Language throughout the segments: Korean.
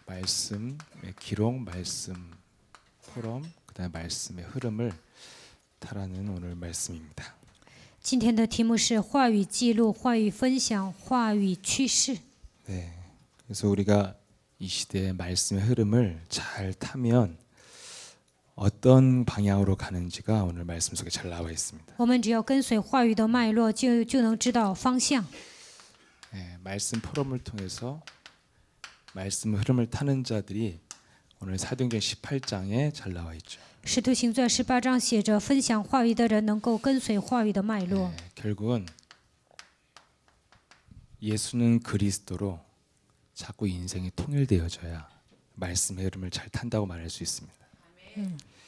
말씀의 기록, 말씀 포럼, 그다음에 말씀의 흐름을 타라는 오늘 말씀입니다. 今天的题目是话语记录、话语分享、话语趋势。 네, 그래서 우리가 이 시대의 말씀의 흐름을 잘 타면 어떤 방향으로 가는지가 오늘 말씀 속에 잘 나와 있습니다. 我们只要跟随话语的脉络，就能知道方向。 네, 말씀 포럼을 통해서 말씀 흐름을 타는 자들이 오늘 사도행전 18장에 잘 나와 있죠. 使徒行传18章写着，分享话语的人能够跟随话语的脉络。 네, 결국은 예수는 그리스도로 자꾸 인생이 통일되어져야 말씀의 흐름을 잘 탄다고 말할 수 있습니다.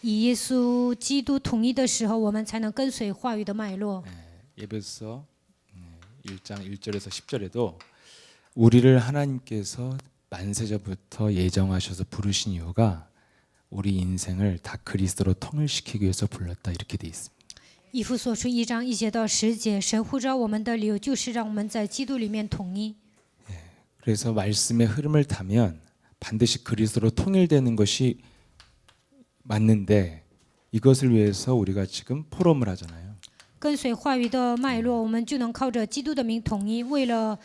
以耶稣基督统一的时候，我们才能跟随话语的脉络。 예배서 1장 1절에서 10절에도 우리를 하나님께서 만세전부터 예정하셔서 부르신 이유가 우리 인생을 다 그리스도로 통일시키기 위해서 불렀다 이렇게 돼 있습니다. 以弗所书1章1节到10节，神呼召我们的理由就是让我们在基督里面统一。 그래서 말씀의 흐름을 타면 반드시 그리스도로 통일되는 것이 맞는데 이것을 위해서 우리가 지금 포럼을 하잖아요. 跟随话语的脉络，我们就能靠着基督的名统一。为了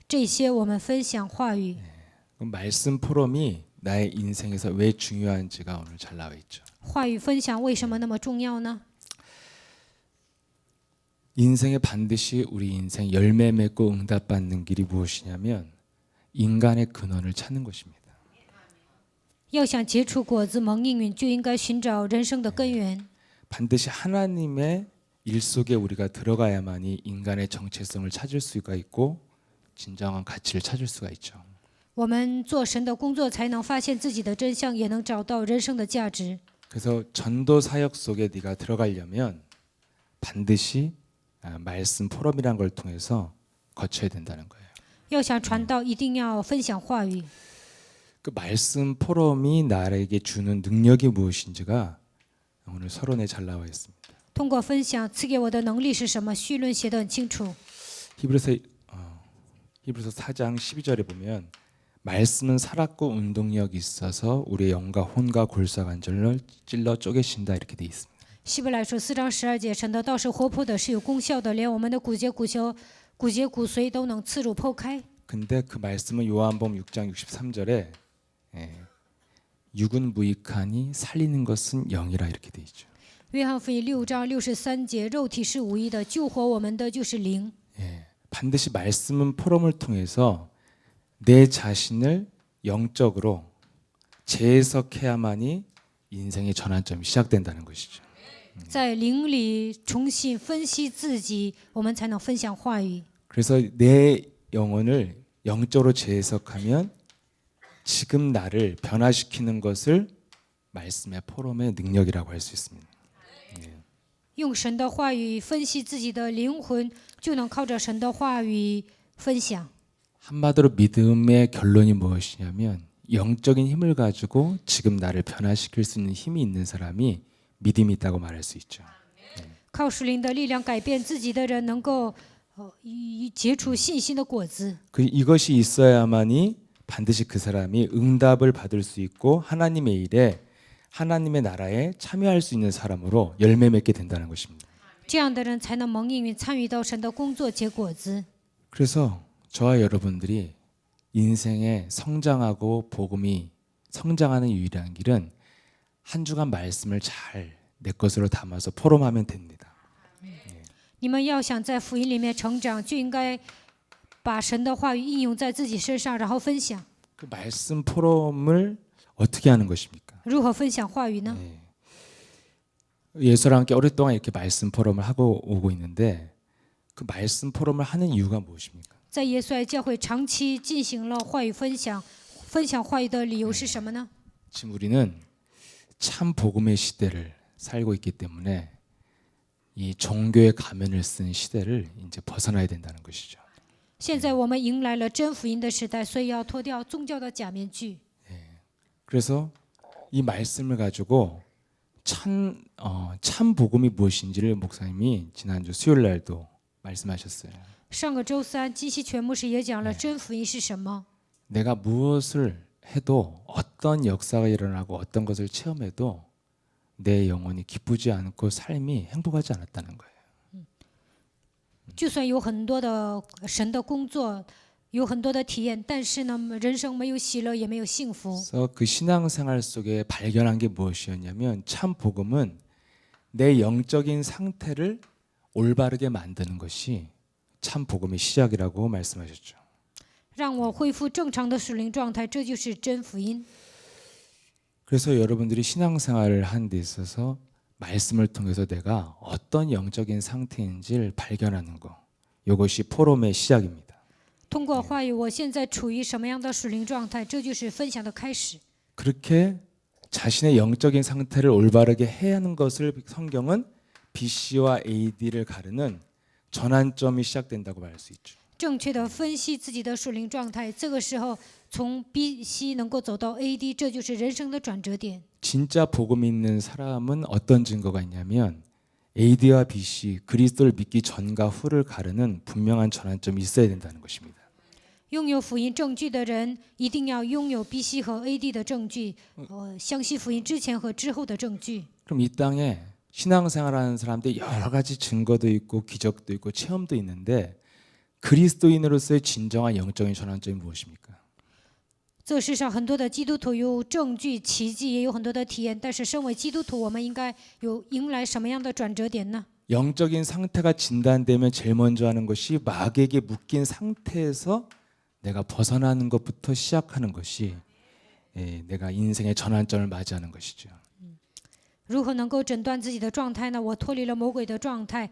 这些，我们分享话语。 그럼 말씀 포럼이 나의 인생에서 왜 중요한지가 오늘 잘 나와 있죠. 话语分享为什么那么重要呢？ 인생에 반드시 우리 인생 열매 맺고 응답받는 길이 무엇이냐면 인간의 근원을 찾는 것입니다. 要想结出果子蒙应允，就应该寻找人生的根源。 반드시 하나님의 일 속에 우리가 들어가야만이 인간의 정체성을 찾을 수가 있고 진정한 가치를 찾을 수가 있죠. 我们做神的工作，才能发现自己的真相，也能找到人生的价值。 그래서 전도 사역 속에 네가 들어가려면 반드시 말씀 포럼이란 걸 통해서 거쳐야 된다는 거예요. 要想传道，一定要分享话语。 그 말씀 포럼이 나에게 주는 능력이 무엇인지가 오늘 서론에 잘 나와 있습니다. 通过分享赐给我的能力是什么？绪论写得很清楚。 히브리서 4장 12절에 보면 말씀은 살았고 운동력이 있어서 우리의 영과 혼과 골사관절을 찔러 쪼개신다 이렇게 돼 있습니다. 希伯来书4章12节，神的道是活泼的，是有功效的，连我们的骨节、骨髓都能刺入剖开。 근데 그 말씀은 요한복음 6장 63절에 육은 무익하니 살리는 것은 영이라 이렇게 돼 있죠. 约翰福音6章63节，肉体是无益的，救活我们的就是灵。 반드시 말씀은 포럼을 통해서 내 자신을 영적으로 재해석해야만이 인생의 전환점이 시작된다는 것이죠. 在灵里重新分析自己，我们才能分享话语。 그래서 내 영혼을 영적으로 재해석하면 지금 나를 변화시키는 것을 말씀의 포럼의 능력이라고 할 수 있습니다. 用神的话语分析自己的灵魂，就能靠着神的话语分享。 한마디로 믿음의 결론이 무엇이냐면 영적인 힘을 가지고 지금 나를 변화시킬 수 있는 힘이 있는 사람이 믿음이 있다고 말할 수 있죠. 靠属灵的力量改变自己的人，能够结出信心的果子。 이것이 있어야만이 반드시 그 사람이 응답을 받을 수 있고 하나님의 일에 하나님의 나라에 참여할 수 있는 사람으로 열매 맺게 된다는 것입니다. 这样的人才能蒙应允，参与到神的工作，结果子。 그래서 저와 여러분들이 인생에 성장하고 복음이 성장하는 유일한 길은 한 주간 말씀을 잘 내 것으로 담아서 포럼하면 됩니다. 你们要想在福音里面成长，就应该把神的话语应用在自己身上，然后分享。 그 말씀 포럼을 어떻게 하는 것입니까? 如何分享话语呢？ 예수랑 함께 오랫동안 이렇게 말씀 포럼을 하고 오고 있는데 그 말씀 포럼을 하는 이유가 무엇입니까? 在耶稣爱教会长期进行了话语分享，分享话语的理由是什么呢？ 지금 우리는 참 복음의 시대를 살고 있기 때문에 이 종교의 가면을 쓴 시대를 이제 벗어나야 된다는 것이죠. 现在我们迎来了真福音的时代，所以要脱掉宗教的假面具。 그래서 이 말씀을 가지고 참 복음이 무엇인지를 목사님이 지난주 수요일 날도 말씀하셨어요. 上个周三，金希全牧师也讲了真福音是什么。 내가 무엇을 해도 어떤 역사가 일어나고 어떤 것을 체험해도 내 영혼이 기쁘지 않고 삶이 행복하지 않았다는 거예요. 就算有很多的神的工作，有很多的体验，但是呢，人生没有喜乐，也没有幸福。 그래서 그 신앙생활 속에 발견한 게 무엇이었냐면 참 복음은 내 영적인 상태를 올바르게 만드는 것이 참 복음의 시작이라고 말씀하셨죠. 让我恢复正常的属灵状态，这就是真福音。 그래서 여러분들이 신앙생활을 하는 데 있어서 말씀을 통해서 내가 어떤 영적인 상태인지를 발견하는 거, 이것이 포럼의 시작입니다. 通过话语，我现在处于什么样的属灵状态，这就是分享的开始。 그렇게 자신의 영적인 상태를 올바르게 해야 하는 것을 성경은 BC와 AD를 가르는 전환점이 시작된다고 말할 수 있죠. 正确的分析自己的属灵状态，这个时候从 BC 能够走到 AD，这就是人生的转折点。 진짜 복음 있는 사람은 어떤 증거가 있냐면 AD와 BC, 그리스도를 믿기 전과 후를 가르는 분명한 전환점이 있어야 된다는 것입니다. 拥有福音证据的人，一定要拥有 BC 和 AD 的证据，相信福音之前和之后的证据。 그럼 이 땅에 신앙생활하는 사람들 여러 가지 증거도 있고 기적도 있고 체험도 있는데 그리스도인으로서의 진정한 영적인 전환점이 무엇입니까? 这世上很多的基督徒有证据、奇迹，也有很多的体验。但是，身为基督徒，我们应该迎来什么样的转折点呢？ 영적인 상태가 진단되면 제일 먼저 하는 것이 마귀에게 묶인 상태에서 내가 벗어나는 것부터 시작하는 것이 내가 인생의 전환점을 맞이하는 것이죠. 如何能够诊断自己的状态呢？我脱离了魔鬼的状态，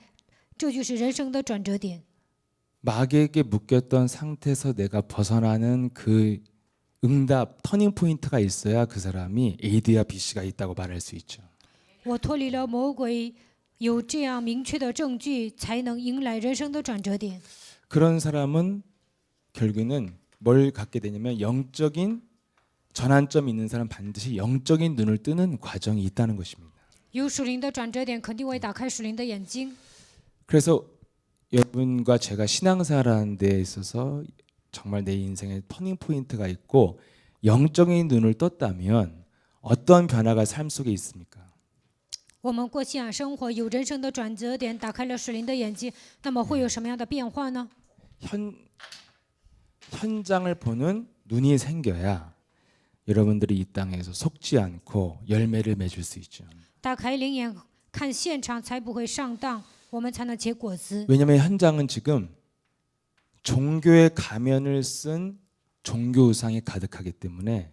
这就是人生的转折点。 마귀에게 묶였던 상태에서 내가 벗어나는 그 응답, 터닝 포인트가 있어야 그 사람이 AD와 BC가 있다고 말할 수 있죠. 我脱离了魔鬼，有这样明确的证据，才能迎来人生的转折点。 그런 사람은 결국에는 뭘 갖게 되냐면 영적인 전환점이 있는 사람 반드시 영적인 눈을 뜨는 과정이 있다는 것입니다. 有属灵的转折点，肯定会打开属灵的眼睛。 그래서 여러분과 제가 신앙생활하는 데 있어서 정말 내 인생에 터닝 포인트가 있고 영적인 눈을 떴다면 어떤 변화가 삶 속에 있습니까? 我们过信仰生活，有人生的转折点，打开了属灵的眼睛，那么会有什么样的变化呢？ 현장을 보는 눈이 생겨야 여러분들이 이 땅에서 속지 않고 열매를 맺을 수 있죠. 打开灵眼看现场，才不会上当，我们才能结果子。 왜냐하면 현장은 지금 종교의 가면을 쓴 종교 우상이 가득하기 때문에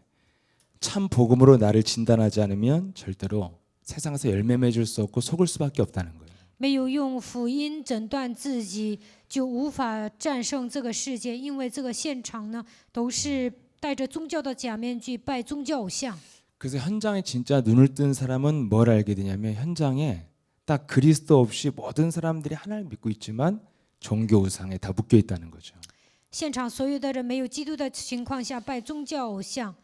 참 복음으로 나를 진단하지 않으면 절대로 세상에서 열매 맺을 수 없고 속을 수밖에 없다는 거예요. 没有用福音诊断自己，就无法战胜这个世界，因为这个现场呢，都是戴着宗教的假面具，拜宗教偶像。 그래서 현장에 진짜 눈을 뜬 사람은 뭘 알게 되냐면 현장에 딱 그리스도 없이 모든 사람들이 하나를 믿고 있지만 종교 우상에 다 묶여 있다는 거죠. 现场所有的人没有基督的情况下拜宗教偶像，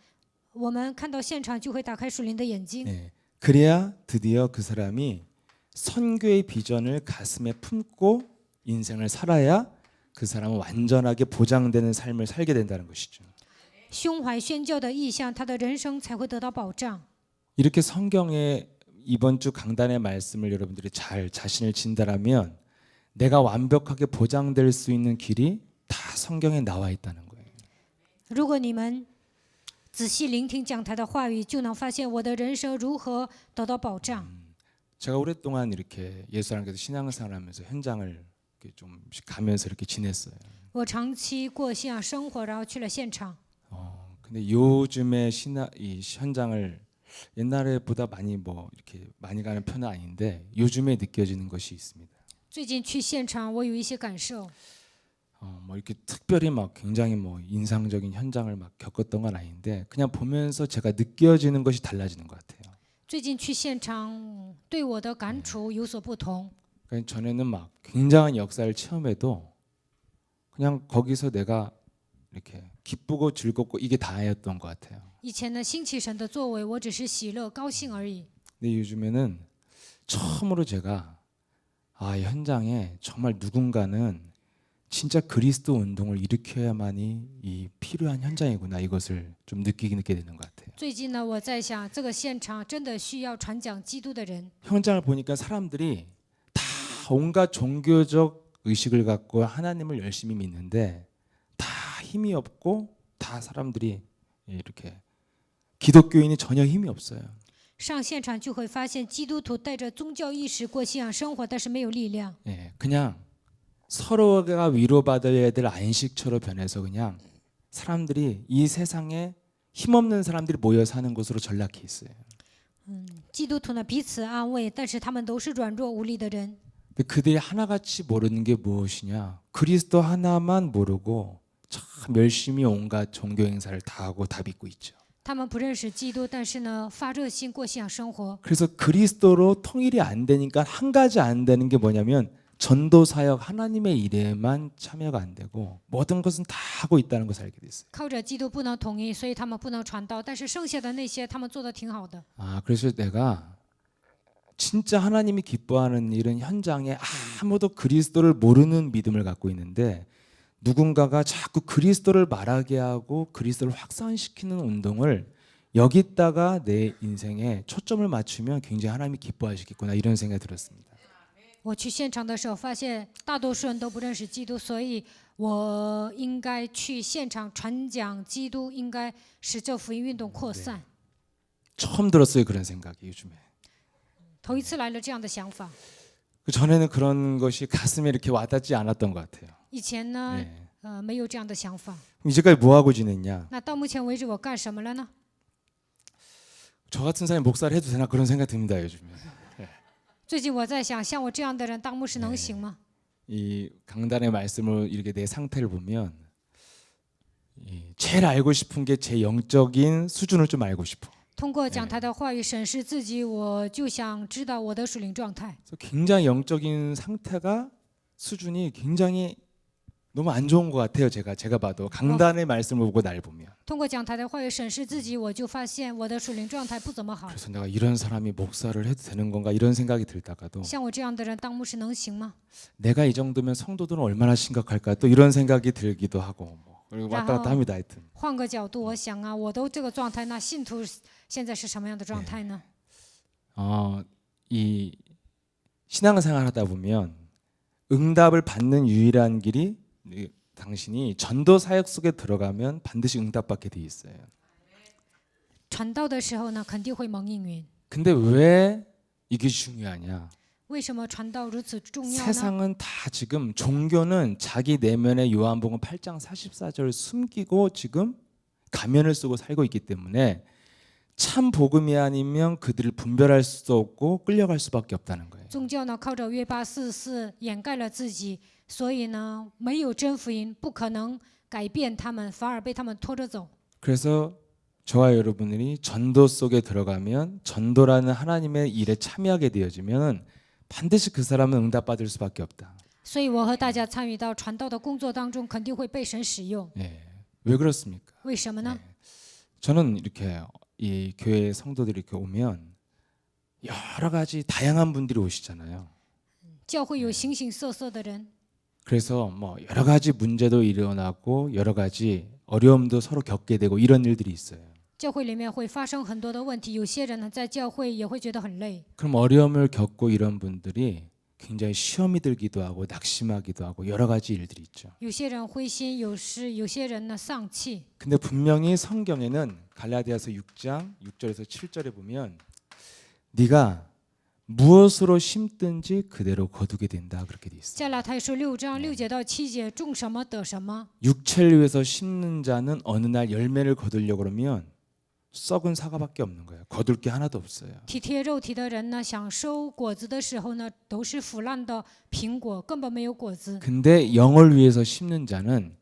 我们看到现场就会打开属灵的眼睛。 네. 그래야 드디어 그 사람이 선교의 비전을 가슴에 품고 인생을 살아야 그 사람은 완전하게 보장되는 삶을 살게 된다는 것이죠. 胸怀宣教的意向，他的人生才会得到保障。 이렇게 성경의 이번 주 강단의 말씀을 여러분들이 잘 자신을 진단하면 내가 완벽하게 보장될 수 있는 길이 다 성경에 나와 있다는 거예요. 如果你们仔细聆听讲台的话语，就能发现我的人生如何得到保障。 제가 오랫동안 이렇게 예수님께서 신앙생활하면서 현장을 이렇게 좀씩 가면서 이렇게 지냈어요. 我长期过信仰生活，然后去了现场。 근데 요즘에 이 현장을 옛날에보다 많이 이렇게 많이 가는 편은 아닌데 요즘에 느껴지는 것이 있습니다. 最近去现场，我有一些感受。 이렇게 특별히 막 굉장히 인상적인 현장을 막 겪었던 건 아닌데 그냥 보면서 제가 느껴지는 것이 달라지는 것 같아요. 最近去现场，对我的感触有所不同。 그러니까 전에는 막 굉장한 역사를 체험해도 그냥 거기서 내가 이렇게 기쁘고 즐겁고 이게 다였던 것 같아요. 以前呢，兴起神的作为，我只是喜乐、高兴而已。 근데 요즘에는 처음으로 제가 이 현장에 정말 누군가는 진짜 그리스도 운동을 일으켜야만이 이 필요한 현장이구나 이것을 좀 느끼게 되는 것 같아요. 最近呢，我在想，这个现场真的需要传讲基督的人。 현장을 보니까 사람들이 다 온갖 종교적 의식을 갖고 하나님을 열심히 믿는데 다 힘이 없고 다 사람들이 이렇게 기독교인이 전혀 힘이 없어요. 上现场就会发现，基督徒带着宗教意识过信仰生活，但是没有力量。 예, 그냥 서로가 위로받아야 될 안식처로 변해서 그냥 사람들이 이 세상에 힘없는 사람들이 모여 사는 곳으로 전락해 있어요. 基督徒呢彼此安慰，但是他们都是软弱无力的人。 근데 그들이 하나같이 모르는 게 무엇이냐? 그리스도 하나만 모르고 참 열심히 온갖 종교 행사를 다 하고 다 믿고 있죠. 他们不认识基督，但是呢发热心过信仰生活。 그래서 그리스도로 통일이 안 되니까 한 가지 안 되는 게 뭐냐면 전도 사역 하나님의 일에만 참여가 안 되고 모든 것은 다 하고 있다는 것을 알게 됐어요. 靠着基督不能统一，所以他们不能传道，但是剩下的那些他们做的挺好的。 아, 그래서 내가 진짜 하나님이 기뻐하는 일은 현장에 아무도 그리스도를 모르는 믿음을 갖고 있는데 누군가가 자꾸 그리스도를 말하게 하고 그리스도를 확산시키는 운동을 여기다가 내 인생에 초점을 맞추면 굉장히 하나님이 기뻐하시겠구나 이런 생각이 들었습니다. 我去现场的时候，发现大多数人都不认识基督，所以我应该去现场传讲基督，应该使这福音运动扩散。 처음 들었어요 그런 생각이 요즘에. 头一次来了这样的想法， 그 전에는 그런 것이 가슴에 이렇게 와닿지 않았던 것 같아요. 以前呢， 네. 没有这样的想法。 이제까지 뭐 하고 지냈냐? 那到目前为止，我干什么了呢？ 저 같은 사람이 목사를 해도 되나 그런 생각 듭니다 요즘에. 最近我在想，像我这样的人当牧师能行吗？ 이 강단의 말씀을 이렇게 내 상태를 보면 제일 알고 싶은 게 제 영적인 수준을 좀 알고 싶어. 通过讲台的话语审视自己，我就想知道我的属灵状态。 그래서 굉장히 영적인 상태가 수준이 굉장히 너무 안 좋은 것 같아요. 제가 봐도 강단의 말씀을 보고 날 보면. 通过讲台的话语审视自己，我就发现我的属灵状态不怎么好。 그래서 내가 이런 사람이 목사를 해도 되는 건가 이런 생각이 들다가도 像我这样的人当牧师能行吗？ 내가 이 정도면 성도들은 얼마나 심각할까 또 이런 생각이 들기도 하고 뭐 그리고 왔다 갔다 합니다. 하여튼 换个角度，我想啊，我都这个状态，那信徒现在是什么样的状态呢？ 이 신앙생활 하다 보면 응답을 받는 유일한 길이 당신이 전도 사역 속에 들어가면 반드시 응답받게 돼 있어요. 传道的时候呢，肯定会蒙应允。 근데 왜 이게 중요하냐? 为什么传道如此重要呢？ 세상은 다 지금 종교는 자기 내면에 요한복음 8장 44절을 숨기고 지금 가면을 쓰고 살고 있기 때문에 참 복음이 아니면 그들을 분별할 수도 없고 끌려갈 수밖에 없다는 거예요. 宗教呢，靠着约八44掩盖了自己，所以呢，没有真福音，不可能改变他们，反而被他们拖着走。 그래서 저와 여러분들이 전도 속에 들어가면 전도라는 하나님의 일에 참여하게 되어지면 반드시 그 사람은 응답받을 수밖에 없다. 所以我和大家参与到传道的工作当中，肯定会被神使用。 왜 그렇습니까? 为什么呢？ 저는 이렇게 이 교회 성도들이 이렇게 오면 여러 가지 다양한 분들이 오시잖아요. 教会有形形色色的人， 그래서 뭐 여러 가지 문제도 일어나고 여러 가지 어려움도 서로 겪게 되고 이런 일들이 있어요. 教会里面会发生很多的问题。有些人呢，在教会也会觉得很累。 그럼 어려움을 겪고 이런 분들이 굉장히 시험이 들기도 하고 낙심하기도 하고 여러 가지 일들이 있죠. 有些人灰心有失，有些人呢丧气。 근데 분명히 성경에는 갈라디아서 6장 6절에서 7절에 보면 네가 무엇으로 심든지 그대로 거두게 된다 그렇게 돼 있어요. 加拉太书6章6节到7节，种什么得什么。 육체를 위해서 심는 자는 어느 날 열매를 거두려고 그러면 썩은 사과밖에 없는 거예요. 거둘 게 하나도 없어요. 体贴肉体的人呢，想收果子的时候呢，都是腐烂的苹果，根本没有果子。 근데 영을 위해서 심는 자는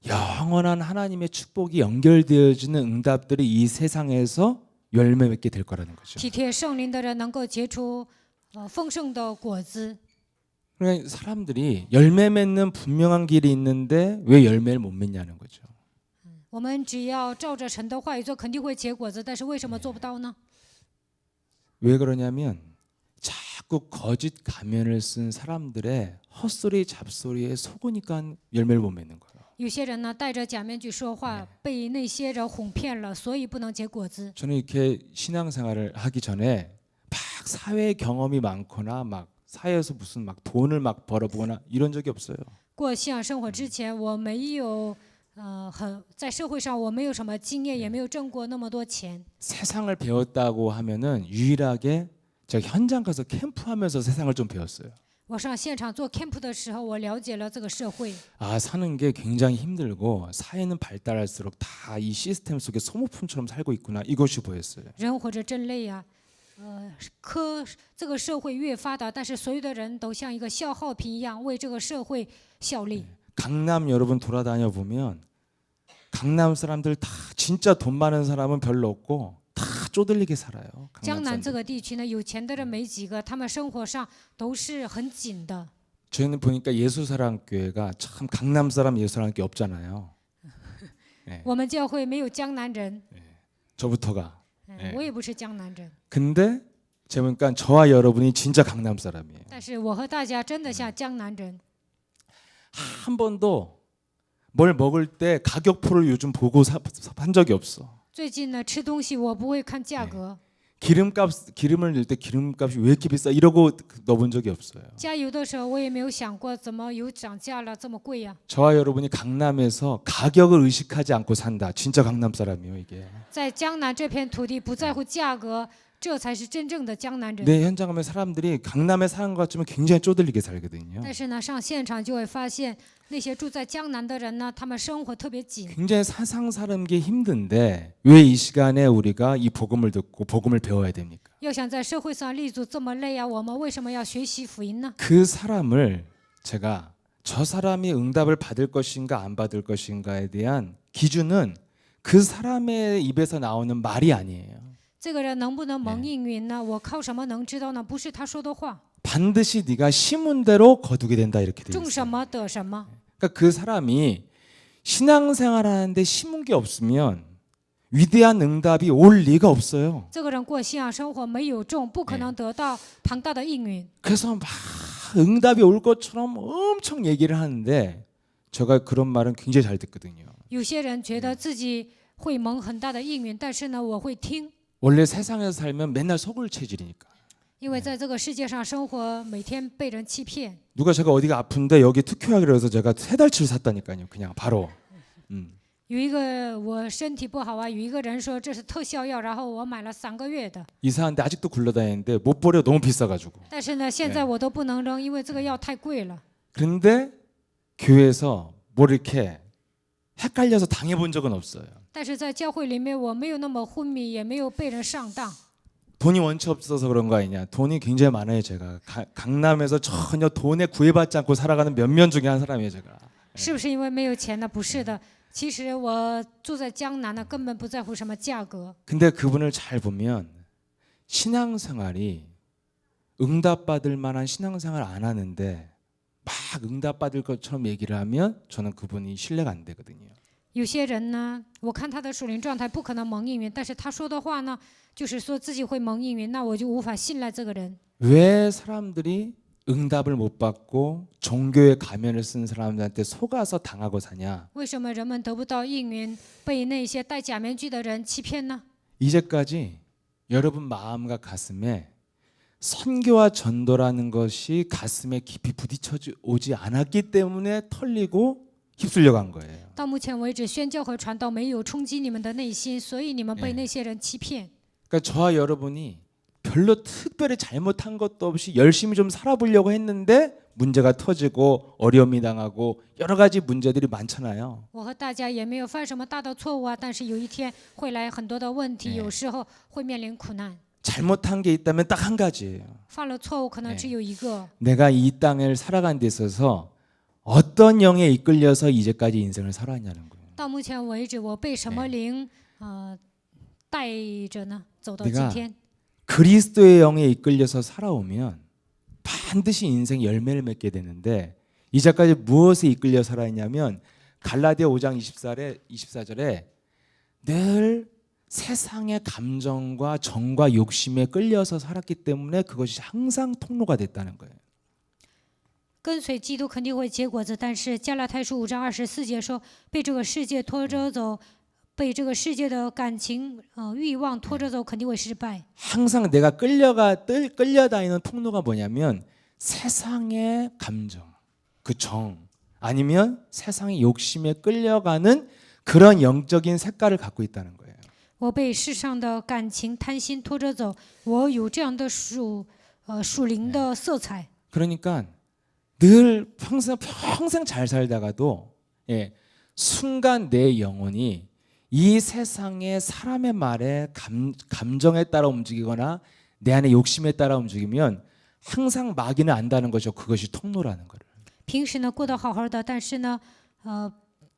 영원한 하나님의 축복이 연결되어지는 응답들이 이 세상에서 열매 맺게 될 거라는 거죠. 体贴圣灵的人能够结出丰盛的果子。 그러니까 사람들이 열매 맺는 분명한 길이 있는데 왜 열매를 못 맺냐는 거죠. 我们只要照着神的话语做，肯定会结果子，但是为什么做不到呢？ 왜 그러냐면 자꾸 자꾸 거짓 가면을 쓴 사람들의 헛소리 잡소리에 속으니까 열매를 못 맺는 거예요. 有些人呢戴着假面具说话，被那些人哄骗了，所以不能结果子。 저는 이렇게 신앙생활을 하기 전에 막 사회 경험이 많거나 막 사회에서 무슨 막 돈을 막 벌어보거나 이런 적이 없어요. 过信仰生活之前，我没有在社会上我没有什么经验，也没有挣过那么多钱。 세상을 배웠다고 하면은 유일하게 제가 현장 가서 캠프하면서 세상을 좀 배웠어요. 我上现场做 camp 的时候，我了解了这个社会。 아, 사는 게 굉장히 힘들고 사회는 발달할수록 다 이 시스템 속에 소모품처럼 살고 있구나 이것이 보였어요. 人活着真累呀、这个社会越发达，但是所有的人都像一个消耗品一样，为这个社会效力。 강남 여러분 돌아다녀 보면 강남 사람들 다 진짜 돈 많은 사람은 별로 없고 다 쪼들리게 살아요. 江 강남 南这 사람들. 个地区呢，有钱的人没几个，他们生活上都是很紧的。 저희는 보니까 예수사랑교회가 참 강남 사람 예수사랑교회 없잖아요. 我们教会没有江南人， 저부터가. 我也不是江南人， 근데 제가 보니까 저와 여러분이 진짜 강남 사람이에요. 但是我和大家真的像江南人。 한 번도 뭘 먹을 때 가격표를 요즘 보고 산 적이 없어. 最近呢，吃东西我不会看价格， 기름을 넣을 때 기름값이 왜 이렇게 비싸 이러고 넣어본 적이 없어요. 加油的时候我也没有想过怎么油涨价了这么贵呀、 저와 여러분이 강남에서 가격을 의식하지 않고 산다. 진짜 강남 사람이에요, 이게. 在江南这片土地不在乎价格，这才是真正的江南人。 내 현장 가면 사람들이 강남에 사는 것 같지만 굉장히 쪼들리게 살거든요. 但是呢，上现场就会发现，那些住在江南的人呢，他们生活特别紧。 굉장히 사상 사는 게 힘든데 왜 이 시간에 우리가 이 복음을 듣고 복음을 배워야 됩니까? 要想在社会上立足这么累啊，我们为什么要学习福音呢？ 그 사람을 제가 저 사람이 응답을 받을 것인가 안 받을 것인가에 대한 기준은 그 사람의 입에서 나오는 말이 아니에요. 这个人能不能蒙应允呢？我靠什么能知道呢？不是他说的话， 반드시 네가 심은 대로 거두게 된다 이렇게 돼 种 있어요. 什么得什么。 그러니까 그 사람이 신앙생활하는데 심은 게 없으면 위대한 응답이 올 리가 없어요. 这个人过信仰生活没有种，不可能得到庞大的应允。 그래서 막 응답이 올 것처럼 엄청 얘기를 하는데 제가 그런 말은 굉장히 잘 듣거든요. 有些人觉得自己会蒙很大的应允，但是呢，我会听， 원래 세상에서 살면 맨날 속을 체질이니까. 因为在这个世界上生活，每天被人欺骗。 누가 제가 어디가 아픈데 여기 특효약이라 해서 제가 3달치를 샀다니까요. 그냥 바로. 有一个我身体不好啊，有一个人说这是特效药，然后我买了3个月的， 이사한데 아직도 굴러다니는데 못 버려 너무 비싸가지고. 但是呢，现在我都不能扔，因为这个药太贵了。 그런데 교회에서 뭘 이렇게 헷갈려서 당해본 적은 없어요. 但是在教会里面，我没有那么昏迷，也没有被人上当。 돈이 원체 없어서 그런 거 아니냐. 돈이 굉장히 많아요. 제가 강남에서 전혀 돈에 구애받지 않고 살아가는 몇몇 중에 한 사람이에요. 제가. 是不是因为没有钱呢？不是的，其实我住在江南呢，根本不在乎什么价格。 근데 그분을 잘 보면 신앙생활이 응답받을 만한 신앙생활 안 하는데 막 응답받을 것처럼 얘기를 하면 저는 그분이 신뢰가 안 되거든요. 有些人呢，我看他的属灵状态不可能蒙应允，但是他说的话呢，就是说自己会蒙应允，那我就无法信赖这个人。 왜 사람들이 응답을 못 받고 종교의 가면을 쓴 사람들한테 속아서 당하고 사냐? 为什么人们得不到应允，被那些戴假面具的人欺骗呢？ 이제까지 여러분 마음과 가슴에 선교와 전도라는 것이 가슴에 깊이 부딪혀 오지 않았기 때문에 털리고 휩쓸려 간 거예요. 到目前为止，宣教和传道没有冲击你们的内心，所以你们被那些人欺骗。 그러니까 저와 여러분이 별로 특별히 잘못한 것도 없이 열심히 좀 살아보려고 했는데 문제가 터지고 어려움이 당하고 여러 가지 문제들이 많잖아요. 我和大家也没有犯什么大的错误啊，但是有一天会来很多的问题，有时候会面临苦难。 잘못한 게 있다면 딱 한 가지예요. 犯了错误可能只有一个， 내가 이 땅을 살아간 데 있어서 어떤 영에 이끌려서 이제까지 인생을 살아왔냐는 거예요. 到目前为止我被什么灵带着呢？走到 내가 今天。 그리스도의 영에 이끌려서 살아오면 반드시 인생 열매를 맺게 되는데 이제까지 무엇에 이끌려 살아있냐면 갈라디아 5장 24절에 늘 세상의 감정과 정과 욕심에 끌려서 살았기 때문에 그것이 항상 통로가 됐다는 거예요. 跟随基督肯定会结果子，但是加拉太书5章24节说，被这个世界拖着走，被这个世界的感情、欲望拖着走，肯定会失败。 항상 내가 끌려다니는 통로가 뭐냐면 세상의 감정, 그 정, 아니면 세상의 욕심에 끌려가는 그런 영적인 색깔을 갖고 있다는 거예요. 我被世上的感情、贪心拖着走，我有这样的属灵的色彩。 그러니까 늘 평생 잘 살다가도 순간 내 영혼이 이 세상의 사람의 말에 감정에 따라 움직이거나 내 안의 욕심에 따라 움직이면 항상 마귀는 안다는 거죠. 그것이 통로라는 거를. 平时呢过得好好的，但是呢，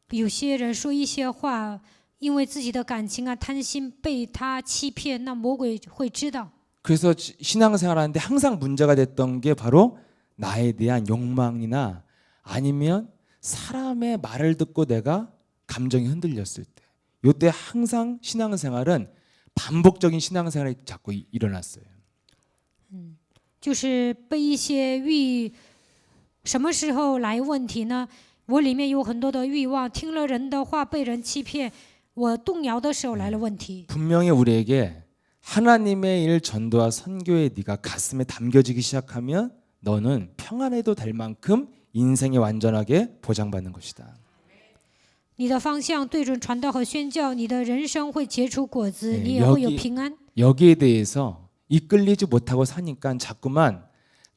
有些人说一些话，因为自己的感情啊、贪心被他欺骗，那魔鬼会知道。 그래서 신앙생활하는데 항상 문제가 됐던 게 바로 나에 대한 욕망이나 아니면 사람의 말을 듣고 내가 감정이 흔들렸을 때, 이때 항상 신앙생활은 반복적인 신앙생활이 자꾸 일어났어요. 就是被一些什么时候来问题呢？我里面有很多的欲望，听了人的话，被人欺骗，我动摇的时候来了问题。 분명히 우리에게 하나님의 일 전도와 선교에 네가 가슴에 담겨지기 시작하면 너는 평안해도 될 만큼 인생이 완전하게 보장받는 것이다. 你的方向对准传道和宣教，你的人生会结出果子，你也会有平安。 여기에 대해서 이끌리지 못하고 사니까 자꾸만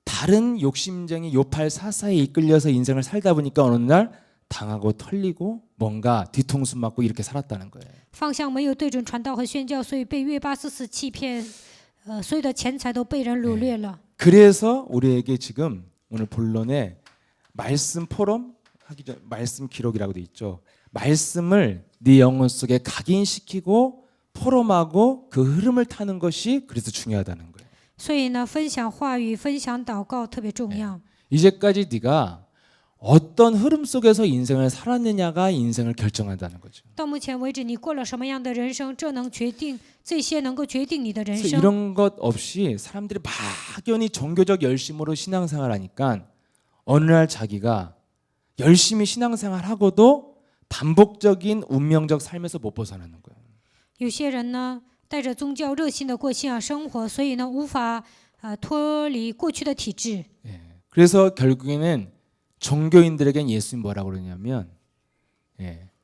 다른 욕심쟁이 요팔 사사에 이끌려서 인생을 살다 보니까 어느 날 당하고 털리고 뭔가 뒤통수 맞고 이렇게 살았다는 거예요. 方向没有对准传道和宣教，所以被约巴斯斯欺骗，所有的钱财都被人掳掠了。 그래서 우리에게 지금 오늘 본론에 말씀 포럼 하기 전 말씀 기록이라고 돼 있죠. 말씀을 네 영혼 속에 각인시키고 포럼하고 그 흐름을 타는 것이 그래서 중요하다는 거예요. 所以呢，分享话语、分享祷告特别重要。 이제까지 네가 어떤 흐름 속에서 인생을 살았느냐가 인생을 결정한다는 거죠. 到目前为止，你过了什么样的人生，这些能够决定你的人 그래서 生。 이런 것 없이 사람들이 막연히 종교적 열심으로 신앙생활하니까 어느 날 자기가 열심히 신앙생활하고도 반복적인 운명적 삶에서 못 벗어나는 거예요. 有些人呢，带着宗教热心的过信仰生活，所以呢，无法脱离过去的体制。 그래서 결국에는 종교인들에겐 예수님 뭐라고 그러냐면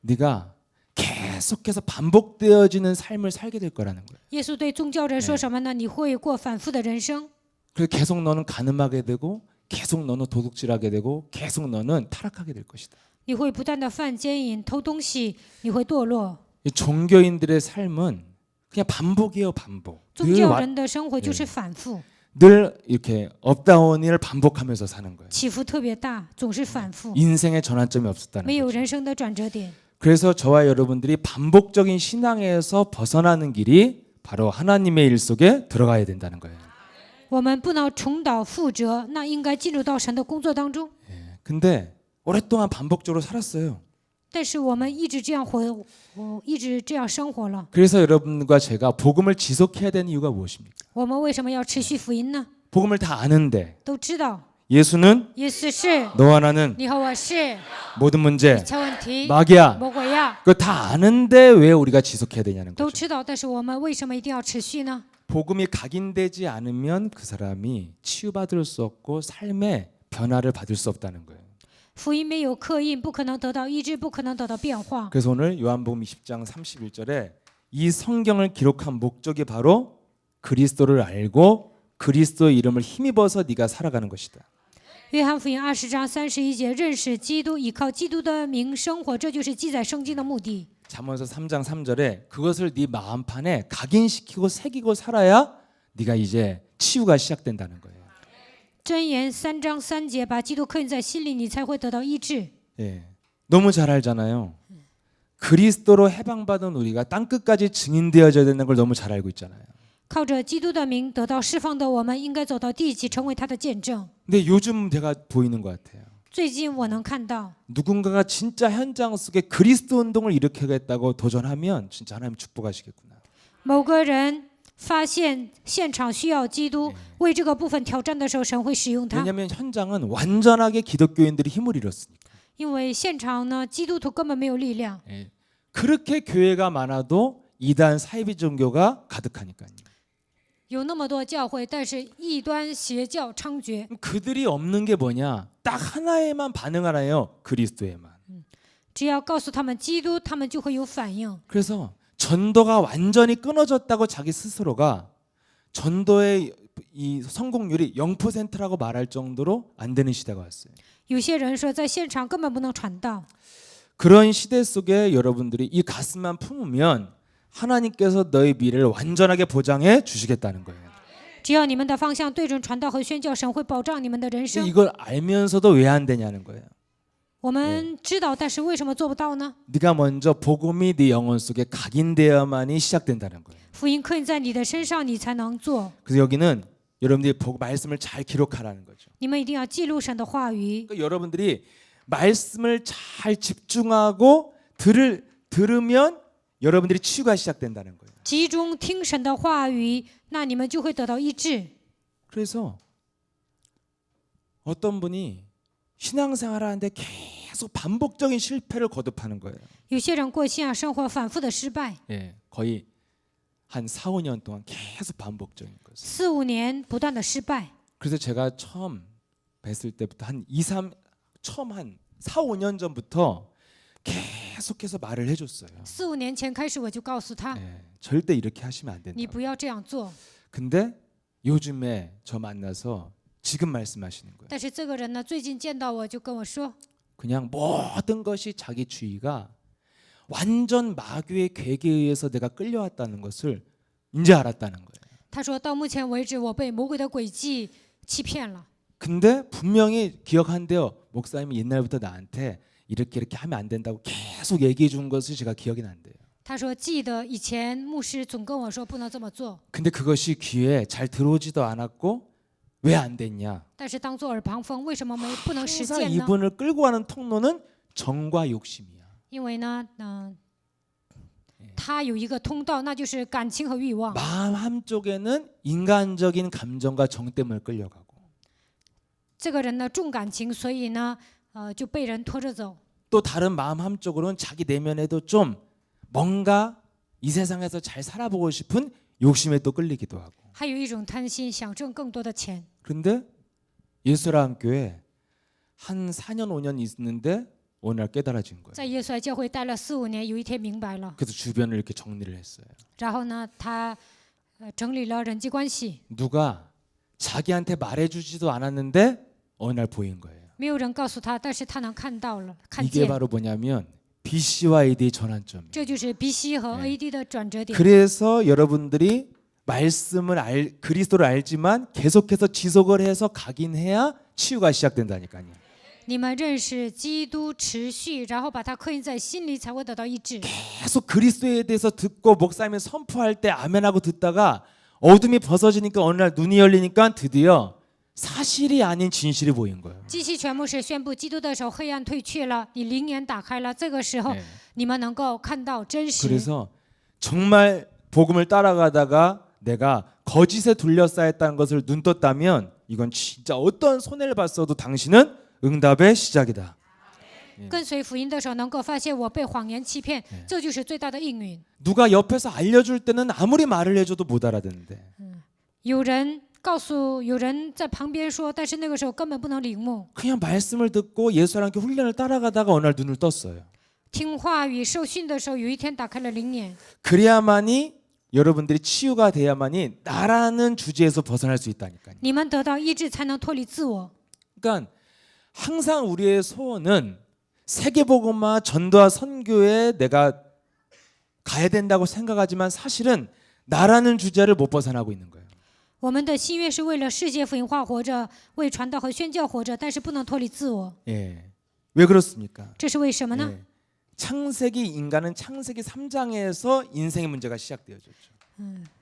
네가 계속해서 반복되어지는 삶을 살게 될 거라는 거예요. 耶稣对宗教人说什么呢？你会过反复的人生， 그래서 계속 너는 간음하게 되고 계속 너는 도둑질하게 되고 계속 너는 타락하게 될 것이다. 你会不断的犯奸淫、偷东西，你会堕落。 이 종교인들의 삶은 그냥 반복이에요, 반복. 宗教人的生活就是反复， 늘 이렇게 업다운을 반복하면서 사는 거예요. 起伏特别大，总是反复， 인생의 전환점이 없었다는 没有 거죠. 人生的转折点。 그래서 저와 여러분들이 반복적인 신앙에서 벗어나는 길이 바로 하나님의 일 속에 들어가야 된다는 거예요. 我们不能重蹈覆辙，那应该进入到神的工作当中。 근데 오랫동안 반복적으로 살았어요. 但是我们一直这样活，一直这样生活了。 그래서 여러분과 제가 복음을 지속해야 되는 이유가 무엇입니까? 我们为什么要持续福音呢？ 복음을 다 아는데 都知道， 예수는 耶稣是， 너와 나는 你和我是， 모든 문제 一切问题， 마귀야. 魔鬼呀， 그거 다 아는데 왜 우리가 지속해야 되냐는 都 거죠. 知道。但是我们为什么一定要持续呢？ 복음이 각인되지 않으면 그 사람이 치유받을 수 없고 삶의 변화를 받을 수 없다는 거예요. 福音没有刻印，不可能得到医治，不可能得到变化。 그래서 오늘 요한복음 20장 31절에 이 성경을 기록한 목적이 바로 그리스도를 알고 그리스도의 이름을 힘입어서 네가 살아가는 것이다. 约翰福音20章31节，认识基督，依靠基督的名生活，这就是记载圣经的目的。 잠언서 3장 3절에 그것을 네 마음판에 각인시키고 새기고 살아야 네가 이제 치유가 시작된다는 거예요. 箴言3章3节，把基督刻印在心里，你才会得到医治。 예, 너무 잘 알잖아요. 그리스도로 해방받은 우리가 땅끝까지 증인되어져야 되는 걸 너무 잘 알고 있잖아요. 靠着基督的名得到释放的我们，应该走到地极，成为他的见证。 근데 요즘 제가 보이는 것 같아요. 最近我能看到， 누군가가 진짜 현장 속에 그리스도 운동을 일으키겠다고 도전하면 진짜 하나님 축복하시겠구나. 某个人发现现场需要基督，为这个部分挑战的时候，神会使用他。 왜냐하면 현장은 완전하게 기독교인들이 힘을 잃었으니까. 因为现场呢，基督徒根本没有力量。 예. 그렇게 교회가 많아도 이단 사이비 종교가 가득하니까요. 有那么多教会，但是异端邪教猖獗。 그들이 없는 게 뭐냐? 딱 하나에만 반응하나요? 그리스도에만. 只要告诉他们基督，他们就会有反应。 그래서 전도가 완전히 끊어졌다고 자기 스스로가 전도의 이 성공률이 0%라고 말할 정도로 안 되는 시대가 왔어요. 有些人说，在现场根本不能传道。 그런 시대 속에 여러분들이 이 가슴만 품으면 하나님께서 너의 미래를 완전하게 보장해 주시겠다는 거예요. 只要你们的方向对准传道和宣教，神会保障你们的人 근데 生。 이걸 알면서도 왜 안 되냐는 거예요. 我们知道，但是为什么做不到呢？ 네가 먼저 복음이 네 영혼 속에 각인되어야만이 시작된다는 거예요. 福音刻印在你的身上，你才能做。 그래서 여기는 여러분들이 말씀을 잘 기록하라는 거죠. 你们一定要记录神的话语。 그러니까 여러분들이 말씀을 잘 집중하고 들으면 여러분들이 치유가 시작된다는 거예요. 集中听神的话语，那你们就会得到医治。 그래서 어떤 분이 신앙생활을 하는데 계속 반복적인 실패를 거듭하는 거예요. 有些人过信仰生活反复的失败， 예, 거의 한 4, 5년 동안 계속 반복적인 거죠. 4、5年不断的失败。 그래서 제가 처음 뵀을 때부터 처음 한 4, 5년 전부터 계속해서 말을 해줬어요. 4、5年前开始，我就告诉他， 예, 절대 이렇게 하시면 안 你 된다. 不要这样做。 근데 요즘에 저 만나서 지금 말씀하시는 거예요. 但是这个人呢，最近见到我就跟我说， 그냥 모든 것이 자기 주의가 완전 마귀의 괴계에 의해서 내가 끌려왔다는 것을 이제 알았다는 거예요. 他说到目前为止，我被魔鬼的诡计欺骗了。 근데 분명히 기억한대요. 목사님이 옛날부터 나한테 이렇게 하면 안 된다고 계속 얘기해 준 것을 제가 기억이 난대요. 他说记得以前牧师总跟我说不能这么做， 근데 그것이 귀에 잘 들어오지도 않았고 왜 안 됐냐? 但是当做耳旁风，为什么不能实 항상 践呢？ 이분을 끌고 가는 통로는 정과 욕심이야. 因为呢，他有一个通道，那就是感情和欲望。 마음 한쪽에는 인간적인 감정과 정 때문에 끌려가고 这个人呢重感情，所以呢，就被人拖着走。 또 다른 마음 한쪽으로는 자기 내면에도 좀 뭔가 이 세상에서 잘 살아보고 싶은 욕심에 또 끌리기도 하고. 还有一种贪心，想挣更多的钱。 그런데 예수라 교회 한 4년 5년 있는데 어느 날 깨달아진 거예요. 在耶稣爱教会待了4、5年，有一天明白了， 그래서 주변을 이렇게 정리를 했어요. 然后呢，他整理了人际关系， 누가 자기한테 말해주지도 않았는데 어느 날 보인 거예요. 没有人告诉他，但是他能看到了，看 이게 见。 바로 뭐냐면 BC와 AD의 전환점이에요. 这就是 BC 和 AD 的转折点。 그래서 여러분들이 그리스도를 알지만 계속해서 지속을 해서 각인해야 치유가 시작된다니까요. 你们认识基督，持续，然后把它刻印在心里，才会得到医治。 계속 그리스도에 대해서 듣고 목사님이 선포할 때 아멘하고 듣다가 어둠이 벗어지니까 어느 날 눈이 열리니까 드디어 사실이 아닌 진실이 보인 거예요. 机器全部是宣布基督的时候，黑暗退却了，你灵眼打开了，这个时候 네. 你们能够看到真实。 그래서 정말 복음을 따라가다가 내가 거짓에 둘러싸였다는 것을 눈 떴다면 이건 진짜 어떤 손해를 봤어도 당신은 응답의 시작이다. 跟随福音的时候，能够发现我被谎言欺骗，这就是最大的应允。 누가 옆에서 알려줄 때는 아무리 말을 해줘도 못 알아듣는데 有人告诉，有人在旁边说，但是那个时候根本不能领悟。 그냥 말씀을 듣고 예수랑 함께 훈련을 따라가다가 어느 날 눈을 떴어요. 听话语、受训的时候，有一天打开了灵眼。 그래야만이 여러분들이 치유가 돼야만이 나라는 주제에서 벗어날 수 있다니까요. 你们得到医治，才能脱离自我。 그러니까 항상 우리의 소원은 세계복음화 전도와 선교에 내가 가야 된다고 생각하지만 사실은 나라는 주제를 못 벗어나고 있는 거예요. 我们的心愿是为了世界福音化活着，为传道和宣教活着，但是不能脱离自我。 예. 왜 그렇습니까? 这是为什么呢？ 예. 인간은 창세기 3장에서 인생의 문제가 시작되어졌죠.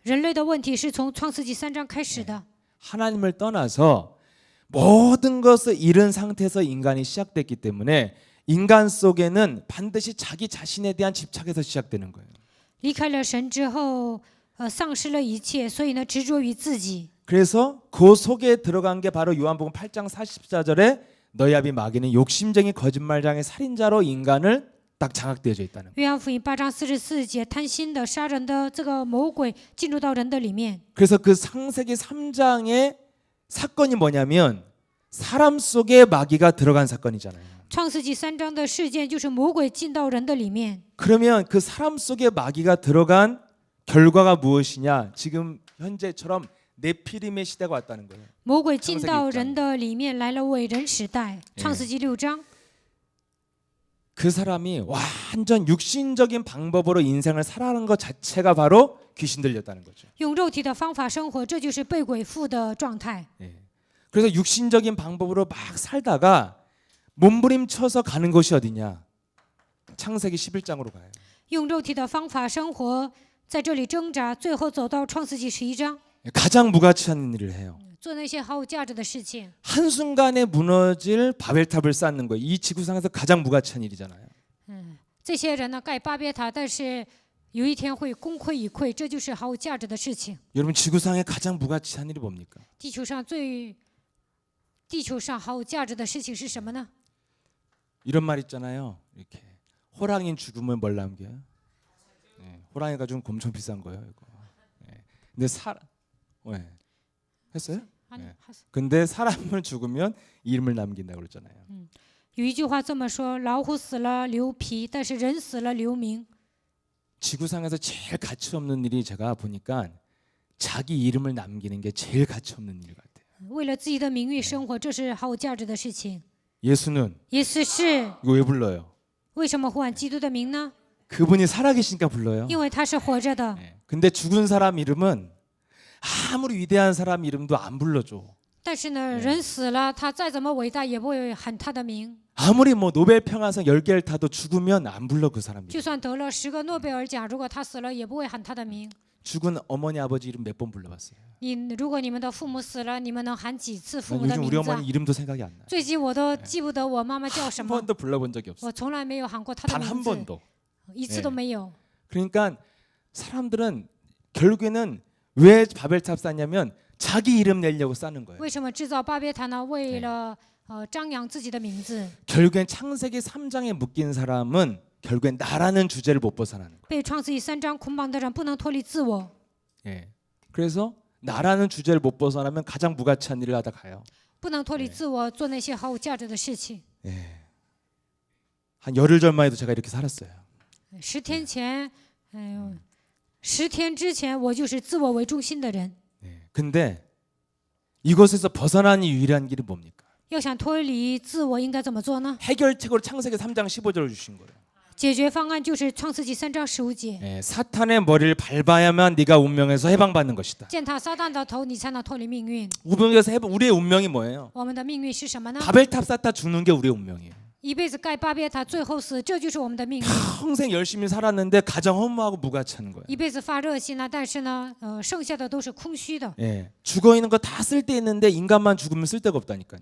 人类的问题是从创世纪3章开始的。 하나님을 떠나서 모든 것을 잃은 상태에서 인간이 시작됐기 때문에 인간 속에는 반드시 자기 자신에 대한 집착에서 시작되는 거예요. 离开了神之后，丧失了一切，所以呢执着于自己。 그래서 그 속에 들어간 게 바로 요한복음 8장 44절에 너희 아비 마귀는 욕심쟁이 거짓말장의 살인자로 인간을 딱 장악되어져 있다는 거예요. 约翰福音8章44节，贪心的、杀人的这个魔鬼进入到人的里面。 그래서 그 창세기 3장의 사건이 뭐냐면 사람 속에 마귀가 들어간 사건이잖아요. 创世纪3章的事件就是魔鬼进到人的里面。 그러면 그 사람 속에 마귀가 들어간 결과가 무엇이냐? 지금 현재처럼 네피림의 시대가 왔다는 거예요. 魔鬼进到人的里面，来了伟人时代。创世纪6章， 그 사람이 완전 육신적인 방법으로 인생을 살아가는 것 자체가 바로 귀신 들렸다는 거죠. 用肉体的方法生活，这就是被鬼附的状态。 그래서 육신적인 방법으로 막 살다가 몸부림쳐서 가는 곳이 어디냐? 창세기 11장으로 가요. 用肉体的方法生活，在这里挣扎，最后走到创世纪11章， 가장 무가치한 일을 해요. 做那些毫无价值的事情。 한순간에 무너질 바벨탑을 쌓는 거예요. 이 지구상에서 가장 무가치한 일이잖아요. 这些人呢盖巴别塔，但是有一天会功亏一篑，这就是毫无价值的事情。 여러분 지구상에 가장 무가치한 일이 뭡니까? 地球上毫无价值的事情是什么呢？ 이런 말 있잖아요. 이렇게 호랑이 죽으면 뭘 남겨요? 호랑이가 좀 엄청 비싼 거예요. 이거. 근데 했어요? 근데 사람을 죽으면 이름을 남긴다고 그랬잖아요. 有一句话这么说：老虎死了留皮，但是人死了留名。 지구상에서 제일 가치 없는 일이 제가 보니까 자기 이름을 남기는 게 제일 가치 없는 일 같아요. 为了自己的名誉生活，这是毫无价值的事情。 예수는 耶稣是 이거 왜 불러요? 为什么呼喊基督的名呢？ 그분이 살아계시니까 불러요. 因为他是活着的。 근데 죽은 사람 이름은 아무리 위대한 사람 이름도 안 불러줘. 但是呢，人死了，他再怎么伟大，也不会喊他的名。 아무리 뭐 노벨 평화상 10개를 타도 죽으면 안 불러 그 사람 就 이름. 算得了10个诺贝尔奖，如果他死了，也不会喊他的名。 죽은 어머니 아버지 이름 몇 번 불러봤어요. 如果你们的父母死了，你们能喊几次父 난 母的 요즘 名 우리 字啊？ 어머니 이름도 생각이 안 나. 最近我都记不得我妈妈叫什 한 么， 번도 불러본 적이 없어. 我从来没有喊过她的 단 한 名字， 번도. 一次都没有。 그러니까 사람들은 결국에는 왜 바벨탑 쌓냐면 자기 이름 내려고 쌓는 거예요. 为什么制造巴别塔呢？为了张扬自己的名字。 결국엔 창세기 3장에 묶인 사람은 결국엔 나라는 주제를 못 벗어나는 거예요. 被创世纪3章捆绑的人不能脱离自我， 그래서 나라는 주제를 못 벗어나면 가장 무가치한 일을 하다 가요. 不能脱离自我，做那些毫无价值的事情。 한 열흘 전만 해도 제가 이렇게 살았어요. 10天前，10天之前，我就是自我为中心的人。 근데 이것에서 벗어나는 유일한 길이 뭡니까? 要想脱离自我，应该怎么做呢？ 해결책으로 창세기 3장 15절을 주신 거예요. 解决方案就是创世纪3章15节。 사탄의 머리를 밟아야만 네가 운명에서 해방받는 것이다. 践踏撒旦的头，你才能脱离命运。 운명에서 우리의 운명이 뭐예요? 我们的命运是什么呢？ 바벨탑 쌓다 죽는 게 우리의 운명이에요. 一辈子盖巴别塔，最后死，这就是我们的命运。 평생 열심히 살았는데 가정 허무하고 무가치한 거예요. 一辈子发热心呢，但是呢，剩下的都是空虚的。 죽어 있는 거 다 쓸데 있는데 인간만 죽으면 쓸데가 없다니까요.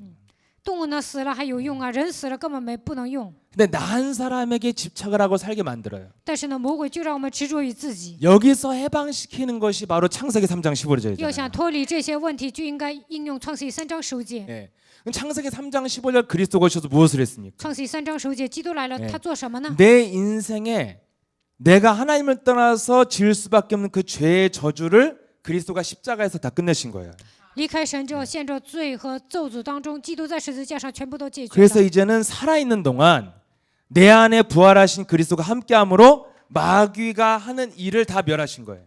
动物呢死了还有用啊，人死了根本不能用。 근데 나한 사람에게 집착을 하고 살게 만들어요. 但是呢，魔鬼就让我们执着于自己。 여기서 해방시키는 것이 바로 창세기 3장 15절이잖아요. 要想脱离这些问题，就应该应用创世纪3章15节。 창세기 3장 15절 그리스도가 오셔서 무엇을 했습니까? 创世纪3章15节，基督来了，他做什么呢？ 내 인생에 내가 하나님을 떠나서 지을 수밖에 없는 그 죄의 저주를 그리스도가 십자가에서 다 끝내신 거예요. 离开神之后，陷着罪和咒诅当中，基督在十字架上全部都解决 그래서 了。 이제는 살아있는 동안 내 안에 부활하신 그리스도가 함께함으로 마귀가 하는 일을 다 멸하신 거예요.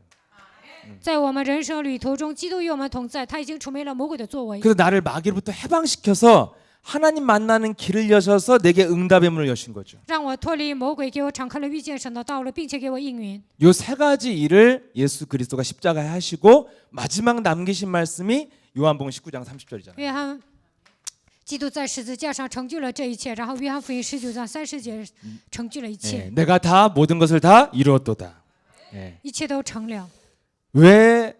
在我们人生旅途中，基督与我们同在，他已经除灭了魔鬼的作为， 그래서 나를 마귀로부터 해방시켜서 하나님 만나는 길을 여셔서 내게 응답의 문을 여신 거죠. 让我脱离魔鬼，给我敞开了遇见神的道路，并且给我应允。 요 세 가지 일을 예수 그리스도가 십자가에 하시고 마지막 남기신 말씀이 요한복음 19장 30절이잖아요. 约翰，基督在十字架上成就了这一切，然后约翰福音19章30节成就了一切， 내가 다 모든 것을 다 이루었도다. 一切都成了。 왜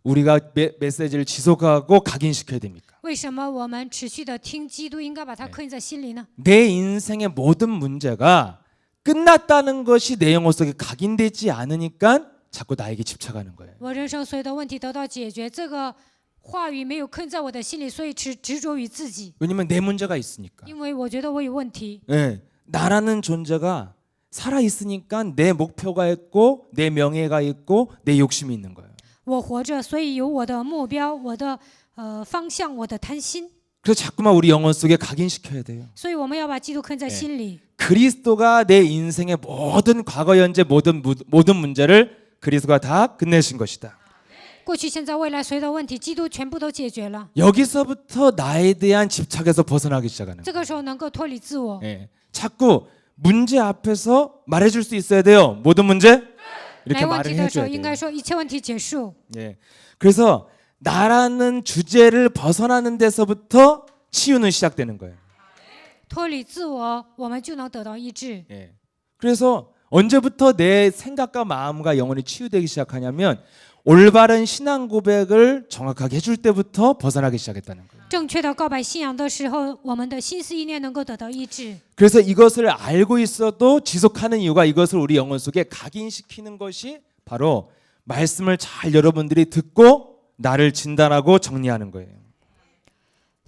우리가 메시지를 지속하고 각인시켜야 됩니까? 为什么我们持续的听基督，应该把它刻印在心里呢？ 내 인생의 모든 문제가 끝났다는 것이 내 영혼 속에 각인되지 않으니까 자꾸 나에게 집착하는 거예요. 我人生所有的问题得到解决，这个话语没有刻在我的心里，所以执着于自己， 왜냐면 내 문제가 있으니까. 因为我觉得我有问题。 예, 나라는 존재가 살아 있으니까 내 목표가 있고 내 명예가 있고 내 욕심이 있는 거예요. 我活着，所以有我的目标，我的方向，我的贪心， 그래서 자꾸만 우리 영혼 속에 각인시켜야 돼요. 所以我们要把基督刻在心里。 그리스도가 내 인생의 모든 과거 현재 모든 문제를 그리스도가 다 끝내신 것이다. 过去、现在、未来所有的问题，基督全部都解决了。 여기서부터 나에 대한 집착에서 벗어나기 시작하는 这 거예요. 个时候能够脱离自我， 예, 자꾸 문제 앞에서 말해줄 수 있어야 돼요. 모든 문제 来 이렇게 问 말을 题的时候 해줘야 应该 돼요. 说一切问题结束。 예, 그래서 나라는 주제를 벗어나는 데서부터 치유는 시작되는 거예요. 脱离自我，我们就能得到医治。 예. 그래서 언제부터 내 생각과 마음과 영혼이 치유되기 시작하냐면 올바른 신앙 고백을 정확하게 해줄 때부터 벗어나기 시작했다는 거예요. 正确的告白信仰的时候，我们的心思意念能够得到医治。 그래서 이것을 알고 있어도 지속하는 이유가 이것을 우리 영혼 속에 각인시키는 것이 바로 말씀을 잘 여러분들이 듣고 나를 진단하고 정리하는 거예요.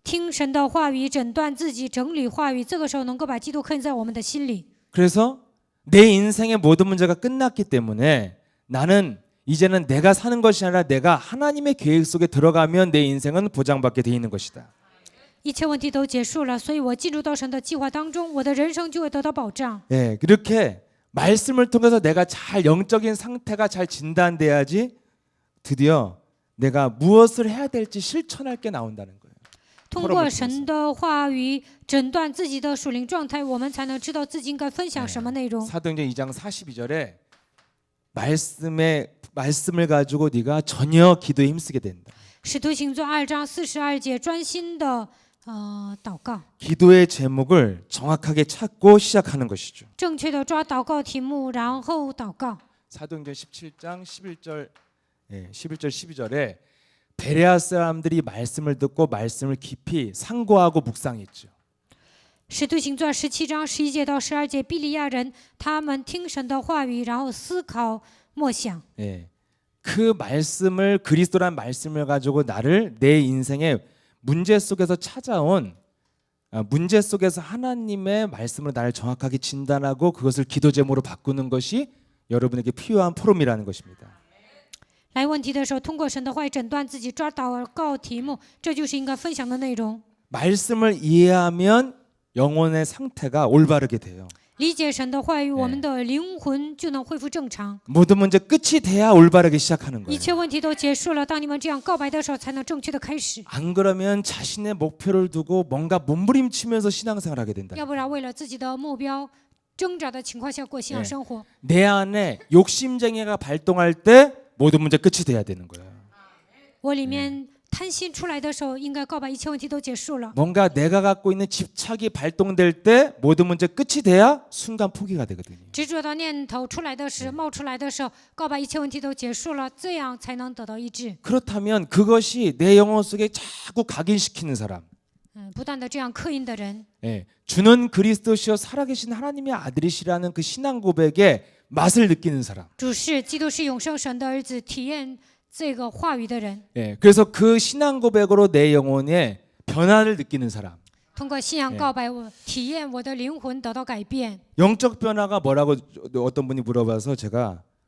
听神的话语，诊断自己，整理话语，这个时候能够把基督刻在我们的心里。 그래서 내 인생의 모든 문제가 끝났기 때문에 나는 이제는 내가 사는 것이 아니라 내가 하나님의 계획 속에 들어가면 내 인생은 보장받게 돼 있는 것이다. 一切问题都结束了，所以我进入到神的计划当中，我的人生就会得到保障。 예, 그렇게 말씀을 통해서 내가 잘 영적인 상태가 잘 진단돼야지 드디어 내가 무엇을 해야 될지 실천할 게 나온다는 거예요. 通过神的话语诊断自己的属灵状态，我们才能知道自己应该分享什么内容。 사도행전 2장 42절에 말씀을 가지고 네가 전혀 기도에 힘쓰게 된다. 使徒行传2章42节，专心的祷告， 기도의 제목을 정확하게 찾고 시작하는 것이죠. 正确的抓祷告题目，然后祷告。 사도행전 17장 11절 11절 12절에 베레아 사람들이 말씀을 듣고 말씀을 깊이 상고하고 묵상했죠. 使徒行传17章11节到12节，比利亚人他们听神的话语，然后思考默想。 예. 그 말씀을 그리스도란 말씀을 가지고 나를 내 인생의 문제 속에서 찾아온 문제 속에서 하나님의 말씀으로 나를 정확하게 진단하고 그것을 기도 제목으로 바꾸는 것이 여러분에게 필요한 포럼이라는 것입니다. 来问题的时候，通过神的话语诊断自己，抓祷告题目，这就是应该分享的内容。 말씀을 이해하면 영혼의 상태가 올바르게 돼요. 理解神的话语，我们的灵魂就能恢复正常。 모든 문제 끝이 돼야 올바르게 시작하는 一 거예요. 切问题都结束了，当你们这样告白的时候，才能正确的开始。 안 그러면 자신의 목표를 두고 뭔가 몸부림치면서 신앙생활을 하게 된다. 要不然，为了自己的目标挣扎的情况下过信仰生活， 내 안에 욕심쟁이가 발동할 때 모든 문제 끝이 돼야 되는 거예요. 我里面贪心出来的时候，应该告白一切问题都结束了。 뭔가 내가 갖고 있는 집착이 발동될 때 모든 문제 끝이 돼야 순간 포기가 되거든요. 执着的念头出来的时，冒出来的时候，告白一切问题都结束了，这样才能得到医治。 그렇다면 그것이 내 영혼 속에 자꾸 각인시키는 사람, 不断的这样刻印的人， 예, 주는 그리스도시여 살아계신 하나님의 아들이시라는 그 신앙 고백에 맛을 느끼는 사람, 主是基督是永生神的儿子，体验这个话语的人， 예, 그래서 그 신앙 고백으로 내 영혼에 변화를 느끼는 사람. 通过信仰告白，我体验我的灵魂得到改变。 영적 변화가 뭐라고 어떤 분이 물어봐서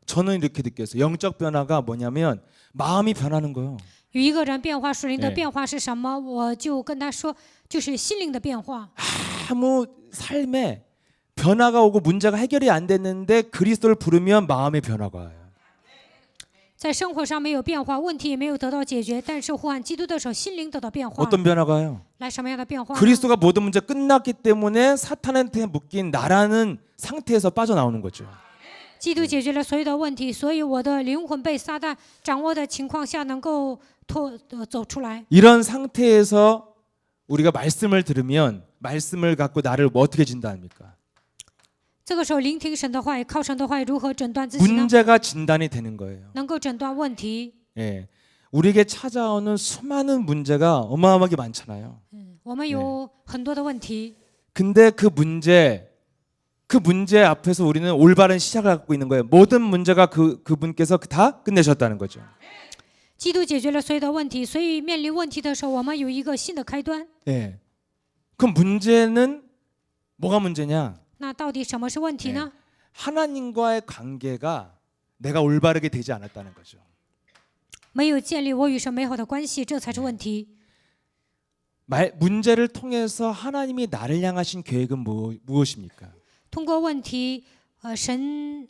저는 이렇게 느꼈어요. 영적 변화가 뭐냐면 마음이 변하는 거예요. 有一个人变化，属灵的变化是什么？我就跟他说，就是心灵的变化。 아무 삶에 변화가 오고 문제가 해결이 안 됐는데 그리스도를 부르면 마음의 변화가 와요. 在生活上没有变化，问题也没有得到解决，但是呼喊基督的时候，心灵得到变化。 어떤 변화가 와요? 来什么样的变化呢？ 그리스도가 모든 문제 끝났기 때문에 사탄한테 묶인 나라는 상태에서 빠져나오는 거죠. 基督解决了所有的问题，所以我的灵魂被撒旦掌握的情况下，能够走出来。 이런 상태에서 우리가 말씀을 들으면 말씀을 갖고 나를 어떻게 진단합니까? 这个时候，聆听神的话语，靠神的话语如何诊断自己呢？ 문제가 진단이 되는 거예요. 能够诊断问题。 예, 우리에게 찾아오는 수많은 문제가 어마어마하게 많잖아요. 我们有很多的问题， 근데 그 문제 그 문제 앞에서 우리는 올바른 시작을 갖고 있는 거예요. 모든 문제가 그분께서 다 끝내셨다는 거죠. 基督解决了所有的问题，所以面临问题的时候，我们有一个新的开端。 예. 그럼 문제는 뭐가 문제냐? 那到底什么是问题呢？ 하나님과의 관계가 내가 올바르게 되지 않았다는 거죠. 没有建立我与神美好的关系，这才是问题。 문제를 통해서 하나님이 나를 향하신 계획은 무엇입니까? 通过问题，神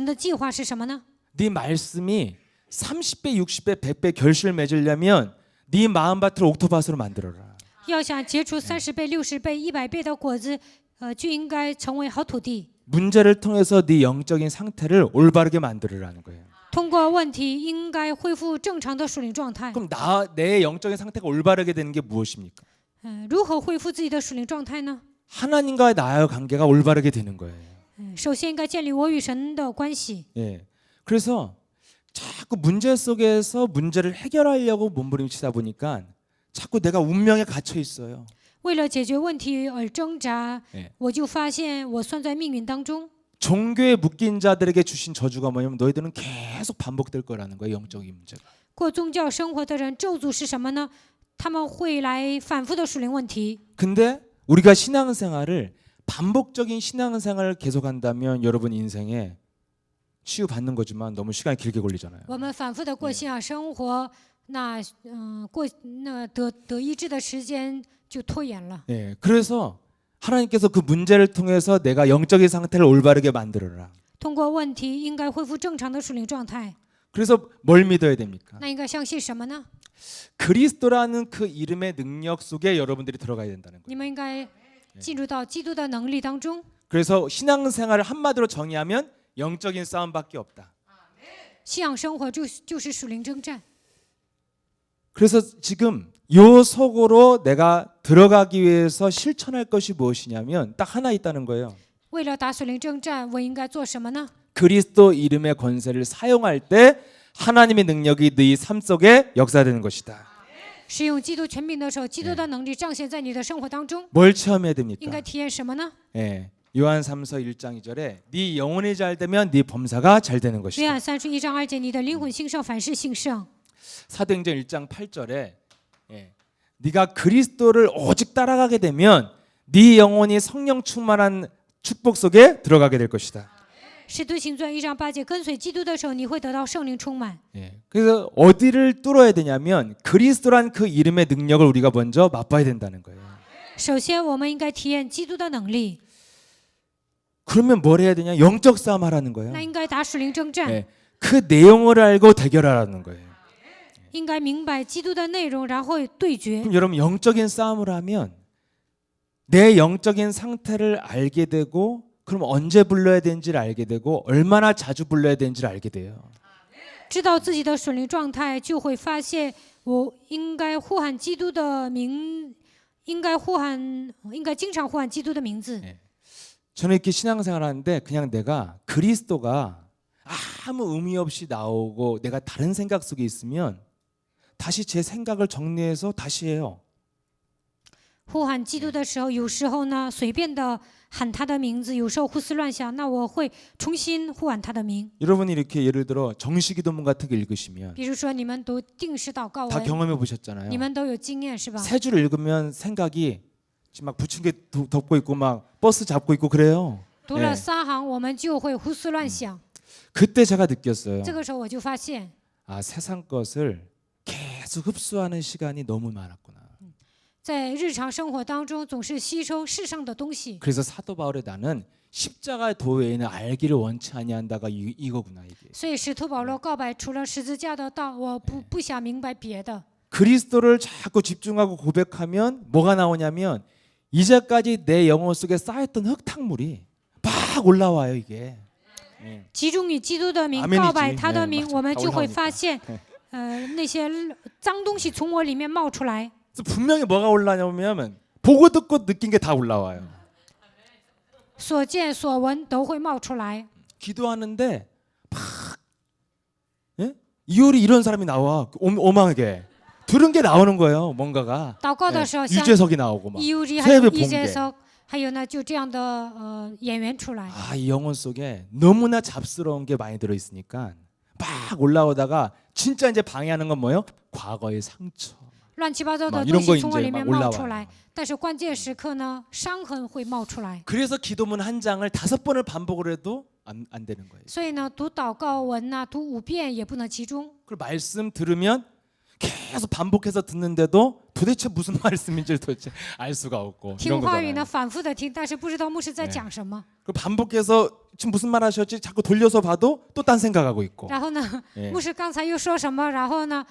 的计划是什么呢？ 네 말씀이 30배, 60배, 100배 결실을 맺으려면 네 마음밭을 옥토밭으로 만들어라. 要想结出30倍、60倍、100倍的果子，就应该成为好土地。 문제를 통해서 네 영적인 상태를 올바르게 만들으라는 거예요. 通过问题，应该恢复正常的属灵状态。 그럼 내 영적인 상태가 올바르게 되는 게 무엇입니까? 如何恢复自己的属灵状态呢？ 하나님과 나의 관계가 올바르게 되는 거예요. 首先应该建立我与神的关系。 예. 그래서 자꾸 문제 속에서 문제를 해결하려고 몸부림치다 보니까 자꾸 내가 운명에 갇혀 있어요. 为了解决问题而挣扎， 我就发现我算在命运当中。 종교에 묶인 자들에게 주신 저주가 뭐냐면 너희들은 계속 반복될 거라는 거예요. 영적인 문제가. 过宗教生活的人，咒诅是什么呢？他们会来反复的属灵问题。 근데 우리가 신앙생활을 반복적인 신앙생활을 계속한다면 여러분 인생에 치유받는 거지만 너무 시간이 길게 걸리잖아요. 我们反复的过信仰生活，那得医治的时间就拖延了。 예, 그래서 하나님께서 그 문제를 통해서 내가 영적인 상태를 올바르게 만들어라. 通过问题，应该恢复正常的属灵状态。 그래서 뭘 믿어야 됩니까? 那应该相信什么呢？ 그리스도라는 그 이름의 능력 속에 여러분들이 들어가야 된다는 거예요. 你们应该进入到基督的能力当中。 그래서 신앙생활을 한마디로 정의하면 영적인 싸움밖에 없다. 信仰生活就是属灵征战。 그래서 지금 요 속으로 내가 들어가기 위해서 실천할 것이 무엇이냐면 딱 하나 있다는 거예요. 为了打属灵征战，我应该做什么呢？ 그리스도 이름의 권세를 사용할 때 하나님의 능력이 네 삶 속에 역사되는 것이다. 使用基督权柄的时候，基督的能力彰显在你的生活当中。 뭘 체험해야 应 됩니까? 该体验什么呢？ 예, 요한 3서 1장 2절에 네 영혼이 잘 되면 네 범사가 잘 되는 约 것이다. 翰31章2节，你的灵魂兴盛，凡事兴盛。 사도행전 1장 8절에 네가 그리스도를 오직 따라가게 되면 네 영혼이 성령 충만한 축복 속에 들어가게 될 것이다. 使徒行传1章8节，跟随基督的时候，你会得到圣灵充满。 그래서 어디를 뚫어야 되냐면 그리스도란 그 이름의 능력을 우리가 먼저 맛봐야 된다는 거예요. 首先，我们应该体验基督的能力。 그러면 뭘 해야 되냐? 영적 싸움 하라는 거예요. 那应该打属灵征战， 그 내용을 알고 대결하라는 거예요. 应该明白基督的内容，然后对决。 그럼 여러분 영적인 싸움을 하면 내 영적인 상태를 알게 되고 그럼 언제 불러야 되는지를 알게 되고 얼마나 자주 불러야 되는지를 알게 돼요. 知道自己的属灵状态，就会发现我应该呼喊基督的名，应该经常呼喊基督的名字。 저는 이렇게 신앙생활하는데 그냥 내가 그리스도가 아무 의미 없이 나오고 내가 다른 생각 속에 있으면 다시 제 생각을 정리해서 다시 해요. 呼喊基督的时候，有时候呢随便的喊他的名字，有时候胡思乱想，那我会重新呼喊他的名。 여러분이 이렇게 예를 들어 정식기도문 같은 거 읽으시면 比如说你们读定时祷告 다 文， 경험해 보셨잖아요. 你们都有经验是吧？ 세 줄 읽으면 생각이 지금 막 부춘게 덮고 있고 막 버스 잡고 있고 그래요. 读了3行，我们就会胡思乱想。 그때 제가 느꼈어요. 这个时候我就发现， 아, 세상 것을 계속 흡수하는 시간이 너무 많았구나. 在日常生活当中总是吸收世上的东西。 그래서 사도 바울의 나는 십자가 도외에는 알기를 원치 아니한다가 이거구나 이게. 所以使徒保罗告白，除了十字架的道，我不想明白别的。 그리스도를 자꾸 집중하고 고백하면 뭐가 나오냐면 이제까지 내 영혼 속에 쌓였던 흙탕물이 막 올라와요 이게. 集中于基督的名， 아멘이지 告白他的名， 네, 我们就会 올라오니까. 发现，那些脏东西从我里面冒出来。 그래서 분명히 뭐가 올라냐면 보고 듣고 느낀 게 다 올라와요. 所见所闻都会冒出来。 기도하는데 막 이효리 이런 사람이 나와 오만하게 들은 게 나오는 거예요. 뭔가가 祷告的时候，像 유재석이 나오고 막 伊乌里还 새벽 有 본 一节 게 说，还有呢，就这样的演员出来。 아, 이 영혼 속에 너무나 잡스러운 게 많이 들어 있으니까 막 올라오다가 진짜 이제 방해하는 건 뭐예요? 과거의 상처. 乱七八糟的 막 东 이런 거 西从我 이제 里面 막 冒出 올라와요. 来，但是关键时刻呢，伤痕会冒出来。 그래서 기도문 한 장을 5번을 반복을 해도 안 되는 거예요. 所以呢，读祷告文呐、读5遍也不能集中。 그리고 말씀 들으면 계속 반복해서 듣는데도 도대체 무슨 말씀인지를 도대체 알 수가 없고 听 이런 话语 거잖아요. 呢，反复的听，但是不知道牧师在 네 讲什么。 그 반복해서 지금 무슨 말 하셨지? 자꾸 돌려서 봐도 또 딴 생각하고 있고. 然后呢， 예. 牧师刚才又说什么？然后呢，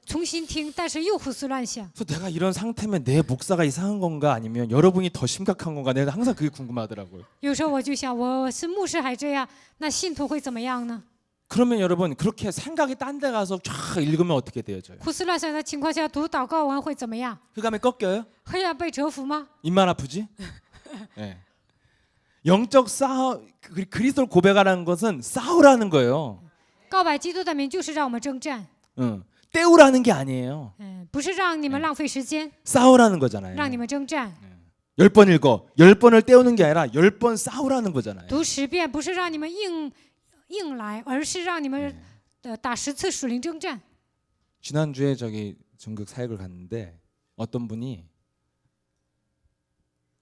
重新听，但是又胡思乱想。 그래서 내가 이런 상태면 내 목사가 이상한 건가 아니면 여러분이 더 심각한 건가 내가 항상 그게 궁금하더라고요. 有时候我就想，我是牧师还这样，那信徒会怎么样呢？ 그러면 여러분 그렇게 생각이 딴 데 가서 쫙 읽으면 어떻게 되어져요? 胡思乱想的情况下读祷告文会怎么样？ 흑암에 꺾여요? 会要被折服吗？ 입만 아프지? 예. 영적 그리스도를 고백하라는 것은 싸우라는 거예요. 告白基督的名就是让我们征战， 응. 때우라는 게 아니에요. 不是让你们浪费时间， 싸우라는 거잖아요. 让你们征战。 10번 읽어. 10번을 때우는 게 아니라 10번 싸우라는 거잖아요. 读10遍不是让你们硬来，而是让你们打10次属灵征战。 지난주에 저기 전국 사역을 갔는데 어떤 분이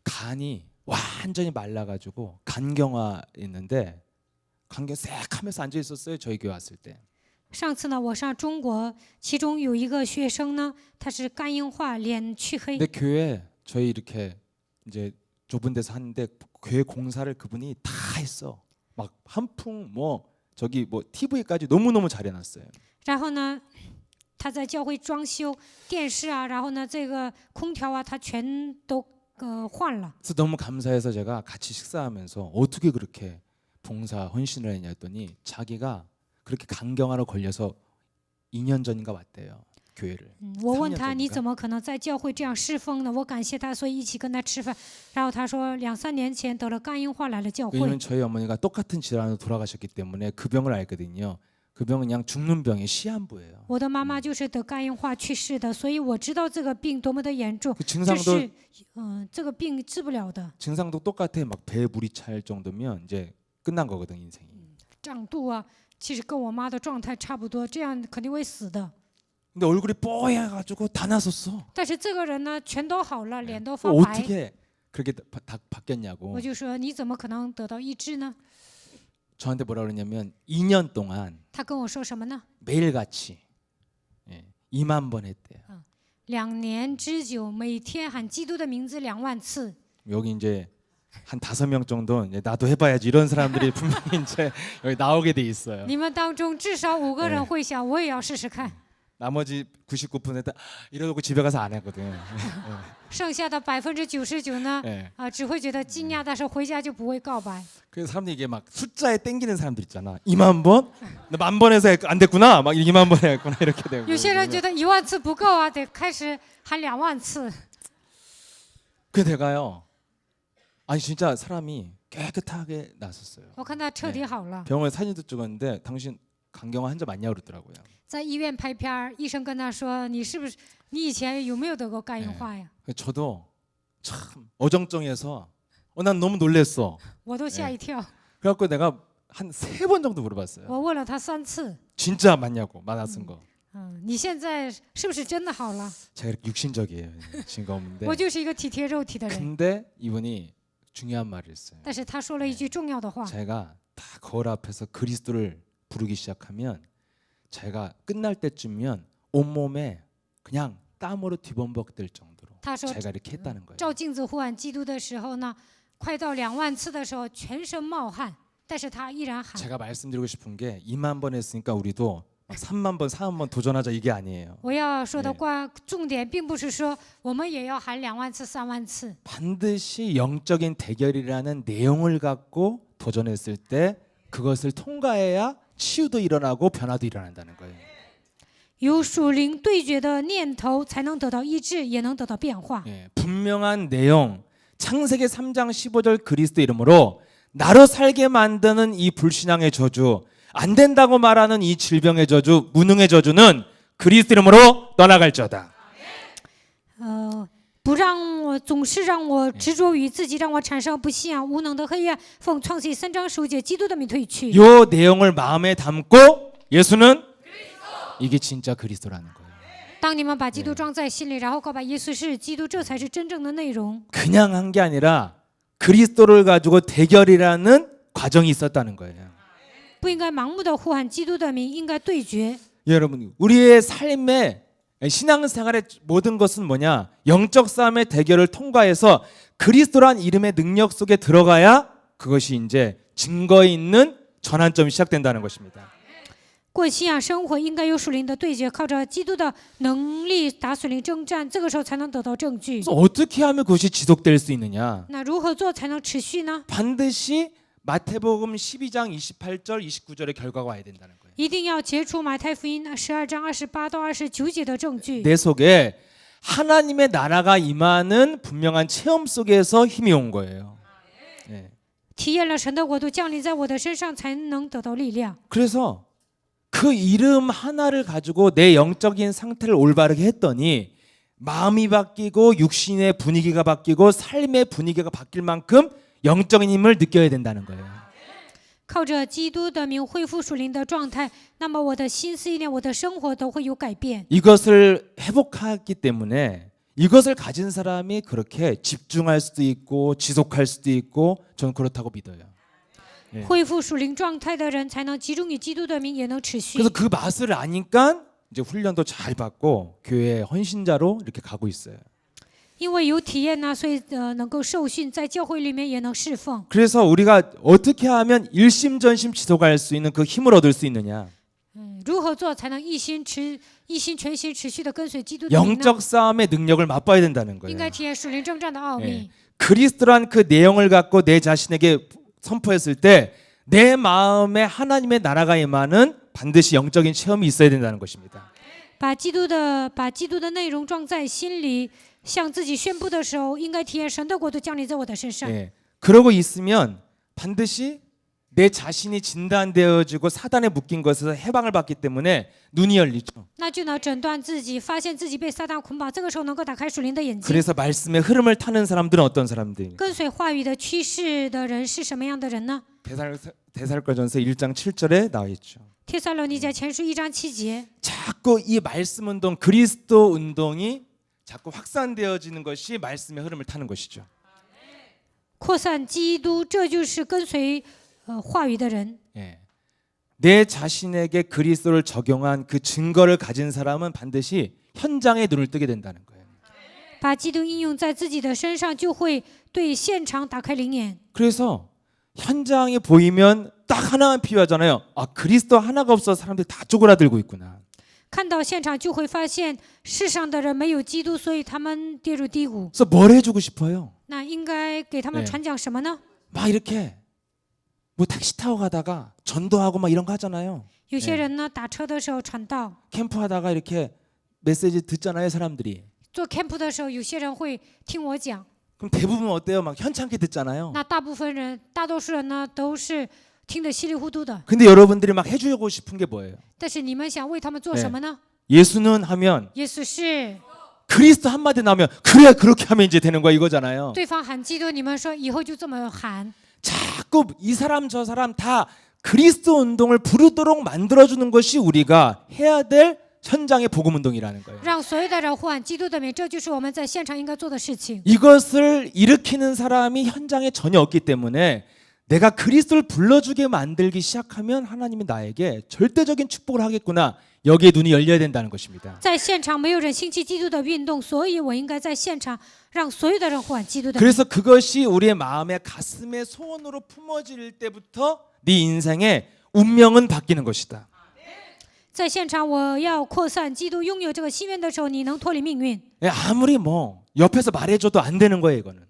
간이 완전히 말라가지고 간경화 있는데 간경 쎄하면서 앉아 있었어요. 저희 교회 왔을 때. 上次呢，我上中国，其中有一个学生呢，他是肝硬化，脸黢黑。 근데 교회 저희 이렇게 이제 좁은 데서 하는데 교회 공사를 그분이 다 했어. 막 한풍 뭐 저기 뭐 TV까지 너무너무 잘 해놨어요. 然后呢，他在教会装修电视啊，然后呢，这个空调啊，他全都换了。 그래서 너무 감사해서 제가 같이 식사하면서 어떻게 그렇게 봉사 헌신을 했냐 했더니 자기가 그렇게 간경화로 걸려서 2년 전인가 왔대요. 교회를. 我问他 3년 你 전인가? 怎么可能在教会这样侍奉呢？我感谢他，所以一起跟他吃饭。然后他说2、3年前得了肝硬化来了教会。 왜냐면 저희 어머니가 똑같은 질환으로 돌아가셨기 때문에 그 병을 알거든요. 그 병은 그냥 죽는 병이 시한부예요. 我的妈妈就是得肝硬化去世的，所以我知道这个病多么的严重。 그 这 증상도 是这个病治不了的， 증상도 똑같아. 막 배에 물이 찰 정도면 이제 끝난 거거든 인생이. 胀肚啊，其实跟我妈的状态差不多，这样肯定会死的。 근데 얼굴이 뽀얘가지고 다 나섰어. 但是这个人呢，全都好了，脸都发 그 白。 어떻게 그렇게 다 바뀌었냐고. 我就说你怎么可能得到医治呢？ 저한테 뭐라 그러냐면 2년 동안 他跟我说什么呢？ 매일같이 2만 번 했대요. 2年之久，每天喊基督的名字2万次。 여기 이제 한 5명 정도 이제 나도 해봐야지 이런 사람들이 분명히 이제 여기 나오게 돼 있어요. 你们当中至少5个人会想，我也要试试看。 나머지 99%다 이러고 집에 가서 안 했거든. 剩下的99%呢， 예. 只会觉得惊讶，但是回家就不会告白。 그래서 사람들이 이게 막 숫자에 땡기는 사람들 있잖아. 2만 번? 나 1000번 해서 안 됐구나. 막 2만 번 했구나 이렇게 되고. 有些人觉得1万次不够啊，得开始喊2万次。 그 내가요. 아니 진짜 사람이 깨끗하게 났었어요. 我看他彻底好了， 병원에 사진도 찍었는데 당신 간경화 한 적 많냐 그러더라고요. 在医院拍片儿，医生跟他说：“你是不是你以前有没有得过肝硬化呀 저도 참 어정쩡해서 난 너무 놀랬어. ？”我都吓一跳。 그래갖고 내가 한 3번 정도 물어봤어요. 我问了他3次， 진짜 맞냐고 만화 쓴 거. 你现在是不是真的好了？ 제가 이렇게 육신적이에요. 증거 없는데. 我就是一个体贴肉体的人。 근데 이분이 중요한 말을 했어요. 但是他说了一句重要的话， 제가 다 거울 앞에서 그리스도를 부르기 시작하면 제가 끝날 때쯤이면 온몸에 그냥 땀으로 뒤범벅될 정도로 他说 제가 이렇게 했다는 거예요. 照镜子呼喊基督的时候呢，快到2万次的时候，全身冒汗，但是他依然喊。 제가 말씀드리고 싶은 게 2만 번 했으니까 우리도 3만 번, 4만 번 도전하자 이게 아니에요. 我要说的重点，并不是说我们也要喊2万次、3万次。 반드시 영적인 대결이라는 내용을 갖고 도전했을 때 그것을 통과해야 치유도 일어나고 변화도 일어난다는 거예요. 有属灵对决的念头，才能得到医治，也能得到变化。 예, 분명한 내용. 창세기 3장 15절 그리스도 이름으로 나로 살게 만드는 이 불신앙의 저주, 안 된다고 말하는 이 질병의 저주, 무능의 저주는 그리스도 이름으로 떠나갈지어다. 不让我总是让我执着于自己，让我产生不信仰、无能的黑暗。奉创世记3章15节基督的名退去。 요 내용을 마음에 담고 예수는 이게 진짜 그리스도라는 거예요. 当你们把基督装在心里，然后告白耶稣是基督，这才是真正的内容。 그냥 한 게 아니라 그리스도를 가지고 대결이라는 과정이 있었다는 거예요. 不应该盲目的呼喊基督的名，应该对决。 여러분, 우리의 삶의 신앙생활의 모든 것은 뭐냐? 영적 싸움의 대결을 통과해서 그리스도란 이름의 능력 속에 들어가야 그것이 이제 증거 있는 전환점이 시작된다는 것입니다. 过信仰生活应该有属灵的对决，靠着基督的能力打属灵征战，这个时候才能得到证据。 그래서 어떻게 하면 그것이 지속될 수 있느냐? 那如何做才能持续呢？ 반드시 마태복음 12장 28절 29절의 결과가 와야 된다는 거예요. 一定要结出马太福音12章28到29节的证据。 내 속에 하나님의 나라가 임하는 분명한 체험 속에서 힘이 온 거예요. 예. 体验了神的国度降临在我的身上，才能得到力量。 그래서 그 이름 하나를 가지고 내 영적인 상태를 올바르게 했더니 마음이 바뀌고 육신의 분위기가 바뀌고 삶의 분위기가 바뀔 만큼 영적인 힘을 느껴야 된다는 거예요. 靠着基督的名恢复属灵的状态，那么我的心思意念、我的生活都会有改变。 이것을 회복하기 때문에 이것을 가진 사람이 그렇게 집중할 수도 있고 지속할 수도 있고 저는 그렇다고 믿어요. 恢复属灵状态的人，才能集中于基督的名，也能持续。 그래서 그 맛을 아니까 이제 훈련도 잘 받고 교회 헌신자로 이렇게 가고 있어요. 因为有体验呢，所以能够受训，在教会里面也能侍奉。 그래서 우리가 어떻게 하면 일심전심 지속할 수 있는 그 힘을 얻을 수 있느냐? 如何做才能一心全心持续的跟随基督的名呢？ 영적 싸움의 능력을 맛봐야 된다는 应 거예요. 该体验属灵征战的奥 예. 秘。 그리스도란 그 내용을 갖고 내 자신에게 선포했을 때 내 마음에 하나님의 나라가 임하는 반드시 영적인 체험이 있어야 된다는 것입니다. 把基督的内容装在心里，向自己宣布的时候，应该体验神的国度降临在我的身上。 예. 그러고 있으면 반드시 내 자신이 진단되어지고 사단에 묶인 것에서 해방을 받기 때문에 눈이 열리죠. 那就能诊断自己，发现自己被撒旦捆绑，这个时候能够打开属灵的眼睛。 그래서 말씀의 흐름을 타는 사람들은 어떤 사람들입니까? 跟随话语的趋势的人是什么样的人呢？ 데살로니가전서 1장 7절에 나와 있죠. 帖撒罗尼迦前书1章7节， 자꾸 이 말씀 운동, 그리스도 운동이 자꾸 확산되어지는 것이 말씀의 흐름을 타는 것이죠. 扩散基督，这就是跟随话语的人。 예. 내 자신에게 그리스도를 적용한 그 증거를 가진 사람은 반드시 현장에 눈을 뜨게 된다는 거예요. 把基督应用在自己的身上，就会对现场打开灵眼。 그래서 현장에 보이면 딱 하나만 필요하잖아요. 아, 그리스도 하나가 없어서 사람들이 다 쪼그라들고 있구나. 看到现场就会发现，世上的人没有基督，所以他们跌入低谷。 그래서 뭘 해주고 싶어요? 那应该给他们传讲什么呢？ 막 이렇게 뭐 택시 타고 가다가 전도하고 막 이런 거 하잖아요. 有些人呢，打车的时候传道， 캠프하다가 이렇게 메시지 듣잖아요, 사람들이. 做 camp 的时候，有些人会听我讲。 그럼 대부분 어때요? 막 현찮게 듣잖아요. 那大多数人呢，都是听得稀里糊涂的。 근데 여러분들이 막 해주고 싶은 게 뭐예요? 但是你们想为他们做什么呢？ 예수는 하면 耶稣是 그리스도 한마디 나오면 그래 그렇게 하면 이제 되는 거야 이거잖아요. 对方喊基督，你们说以后就这么喊。 자꾸 이 사람 저 사람 다 그리스도 운동을 부르도록 만들어주는 것이 우리가 해야 될 현장의 복음 운동이라는 거예요. 让所有的人呼喊基督的名，这就是我们在现场应该做的事情。 이것을 일으키는 사람이 현장에 전혀 없기 때문에 내가 그리스도를 불러주게 만들기 시작하면 하나님이 나에게 절대적인 축복을 하겠구나. 여기에 눈이 열려야 된다는 것입니다. 在现场没有人兴起基督的运动，所以我应该在现场让所有的人呼喊基督的名。 그래서 그것이 우리의 마음에 가슴에 소원으로 품어질 때부터 네 인생의 운명은 바뀌는 것이다. 在现场，我要扩散基督，拥有这个心愿的时候，你能脱离命运。 아무리 뭐 옆에서 말해줘도 안 되는 거예요, 이거는.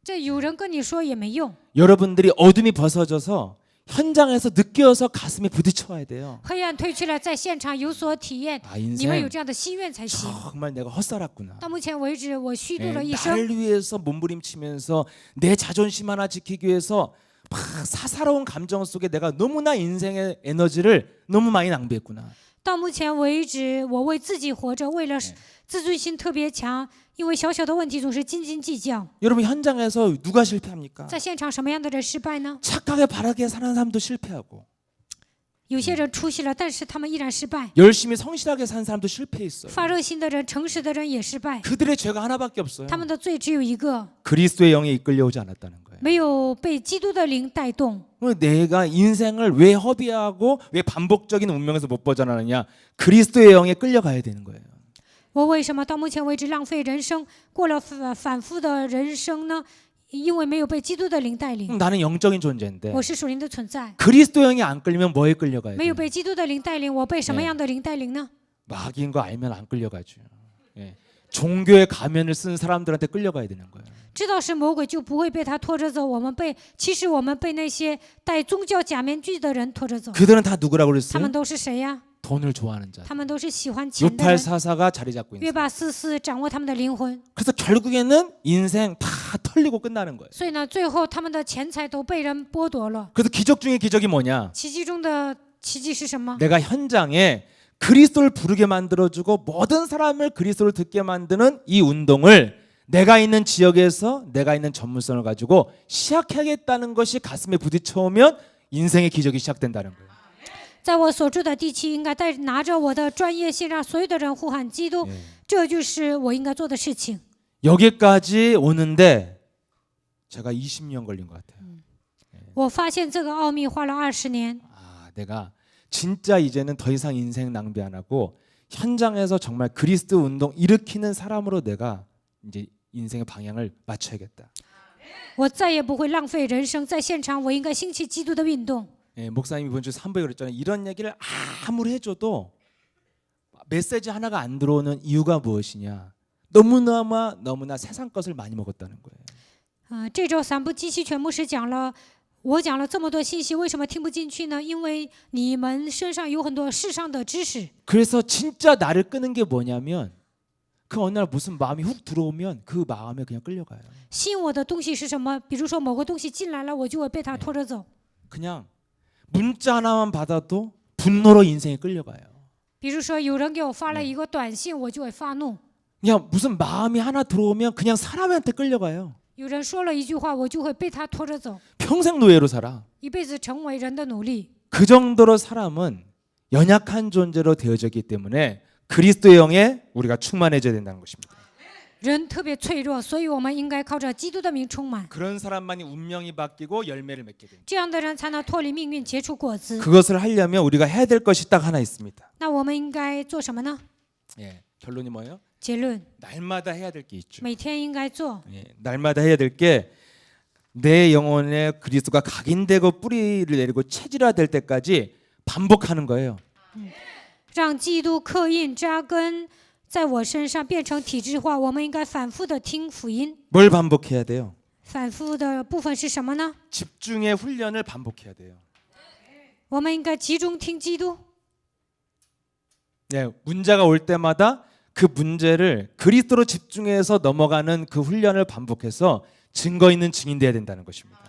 这有人跟你说也没用。 여러분들이 어둠이 벗어져서 현장에서 느껴서 가슴에 부딪혀야 돼요. 黑暗退去了，在现场有所体验， 아 你们有 인생 这样的心愿才行。 정말 내가 헛살았구나. 到目前为止，我虚度 예, 了一生， 나를 위해서 몸부림치면서 내 자존심 하나 지키기 위해서 막 사사로운 감정 속에 내가 너무나 인생의 에너지를 너무 많이 낭비했구나. 到目前为止，我为自己活着，为了自尊心特别强，因为小小的问题总是斤斤计较。 여러분 현장에서 누가 실패합니까? 在现场，什么样的人失败呢？ 착하게 바르게 사는 사람도 실패하고 有些人出息了，但是他们依然失败。 열심히 성실하게 산 사람도 실패했어요. 发热心的人、诚实的人也失败， 그들의 죄가 하나밖에 없어요. 他们的罪只有一个， 그리스도의 영에 이끌려오지 않았다는 거예요. 没有被基督的灵带动。 내가 인생을 왜 허비하고 왜 반복적인 운명에서 못 벗어나느냐? 그리스도의 영에 끌려가야 되는 거예요. 我为什么到目前为止浪费人生，过了反复的人生呢？因为没有被基督的灵带领。 나는 영적인 존재인데 我是属灵的存在， 그리스도 영이 안 끌리면 뭐에 끌려가야 没有 돼요? 被基督的灵带领，我被什么样的灵带领呢？ 마귀인 거 알면 안 끌려가죠. 예. 종교의 가면을 쓴 사람들한테 끌려가야 되는 거예요. 知道是魔鬼，就不会被他拖着走。其实我们被那些戴宗教假面具的人拖着走。 그들은 다 누구라고 他 그랬어요? 们都是谁呀？ 돈을 좋아하는 자. 他们都是喜欢钱的人。 684사가 자리 잡고 있는. 约巴44掌握他们的灵魂， 그래서 결국에는 인생 다 털리고 끝나는 거예요. 所以呢，最后他们的钱财都被人剥夺了。 그래서 기적 중에 기적이 뭐냐? 奇迹中的奇迹是什么？ 내가 현장에 그리스도를 부르게 만들어주고 모든 사람을 그리스도를 듣게 만드는 이 운동을 내가 있는 지역에서 내가 있는 전문성을 가지고 시작하겠다는 것이 가슴에 부딪혀오면 인생의 기적이 시작된다는 거예요. 在我所住的地区，应该拿着我的专业性，让所有的人呼喊基督，这就是我应该做的事情。 여기까지 오는데 제가 20년 걸린 것 같아요. 我发现这个奥秘花了20年。 아, 내가 진짜 이제는 더 이상 인생 낭비 안 하고 현장에서 정말 그리스도 운동 일으키는 사람으로 내가 이제 인생의 방향을 맞춰야겠다. 我再也不会浪费人生，在现场我应该兴起基督的运动。 예, 목사님이 이번 주 3부에 그랬잖아요. 이런 얘기를 아무리 해줘도 메시지 하나가 안 들어오는 이유가 무엇이냐? 너무나 세상 것을 많이 먹었다는 거예요. 这周3部机器全牧师讲了，我讲了这么多信息，为什么听不进去呢？因为你们身上有很多世上的知识。 그래서 진짜 나를 끄는 게 뭐냐면 그 어느 날 무슨 마음이 훅 들어오면 그 마음에 그냥 끌려가요. 吸引我的东西是什么？比如说某个东西进来了，我就会被它拖着走。 그냥 문자 하나만 받아도 분노로 인생에 끌려가요. 比如说有人给我发了一个短信，我就会发怒； 그냥 무슨 마음이 하나 들어오면 그냥 사람한테 끌려가요. 有人说了一句话，我就会被他拖着走， 평생 노예로 살아. 一辈子成为人的奴隶。 그 정도로 사람은 연약한 존재로 되어졌기 때문에 그리스도의 영에 우리가 충만해져야 된다는 것입니다. 人特别脆弱，所以我们应该靠着基督的名充满， 그런 사람만이 운명이 바뀌고 열매를 맺게 됩니다. 这样的人才能脱离命运，结出果子。 그것을 하려면 우리가 해야 될 것이 딱 하나 있습니다. 那我们应该做什么呢？ 예, 결론이 뭐예요? 结论： 날마다 해야 될 게 있죠. 每天应该做。 예, 날마다 해야 될 게 내 영혼에 그리스도가 각인되고 뿌리를 내리고 체질화될 때까지 반복하는 거예요. 让基督刻印扎根在我身上，变成体制化。我们应该反复的听福音。 뭘 반복해야 돼요? 反复的部分是什么呢？ 집중의 훈련을 반복해야 돼요. 我们应该集中听基督。 예, 문제가 올 때마다 그 문제를 그리스도로 집중해서 넘어가는 그 훈련을 반복해서 증거 있는 증인 돼야 된다는 것입니다.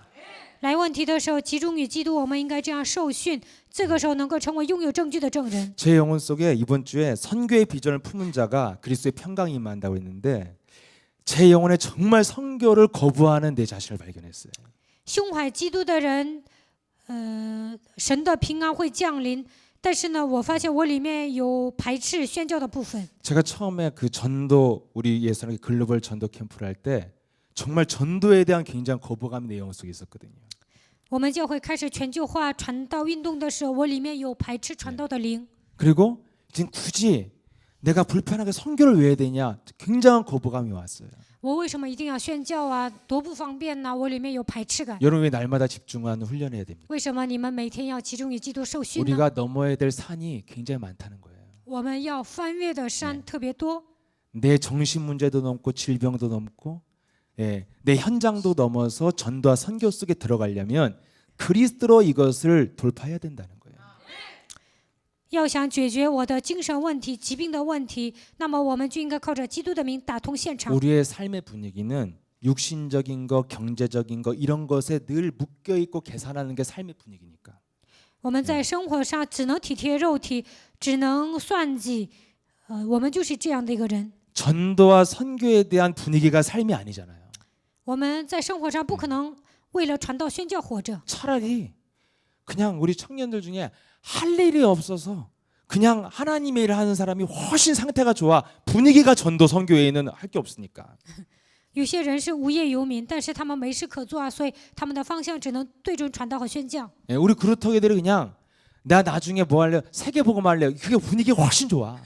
来问题的时候，集中于基督，我们应该这样受训，这个时候能够成为拥有证据的证人。 제 영혼 속에 이번 주에 선교의 비전을 품은 자가 그리스도의 평강이 임한다고 했는데 제 영혼에 정말 선교를 거부하는 내 자신을 발견했어요. 胸怀基督的人，神的平安会降临。但是呢，我发现我里面有排斥宣教的部分。 제가 처음에 그 전도 우리 예선의 글로벌 전도 캠프를 할 때 정말 전도에 대한 굉장한 거부감이 내 영혼 속에 있었거든요. 我们教会开始全球化传道运动的时候，我里面有排斥传道的灵。 그리고 지금 굳이 내가 불편하게 선교를 왜 해야 되냐 굉장한 거부감이 왔어요. 我为什么一定要宣教啊？多不方便呢！我里面有排斥感。 여러분 왜 날마다 집중하는 훈련해야 됩니다. 为什么你们每天要集中于基督受训呢？ 우리가 넘어야 될 산이 굉장히 많다는 거예요. 我们要翻越的山特别多。 내 정신 문제도 넘고 질병도 넘고 예, 내 현장도 넘어서 전도와 선교 속에 들어가려면 그리스도로 이것을 돌파해야 된다는 거예요. 要想解决我的精神问题、疾病的问题，那么我们就应该靠着基督的名打通现场。 우리의 삶의 분위기는 육신적인 거, 경제적인 거 이런 것에 늘 묶여 있고 계산하는 게 삶의 분위기니까. 我们在生活上只能体贴肉体，只能算计，我们就是这样的一个人。 전도와 선교에 대한 분위기가 삶이 아니잖아요. 我们在生活上不可能为了传道宣教活着， 차라리 그냥 우리 청년들 중에 할 일이 없어서 그냥 하나님의 일을 하는 사람이 훨씬 상태가 좋아. 분위기가 전도 선교 외에는 할 게 없으니까. 有些人是无业游民，但是他们没事可做啊，所以他们的方向只能对准传道和宣教。 예, 우리 그루터기들이 그냥 나 나중에 뭐 할래? 세계복음 할래? 그게 분위기가 훨씬 좋아.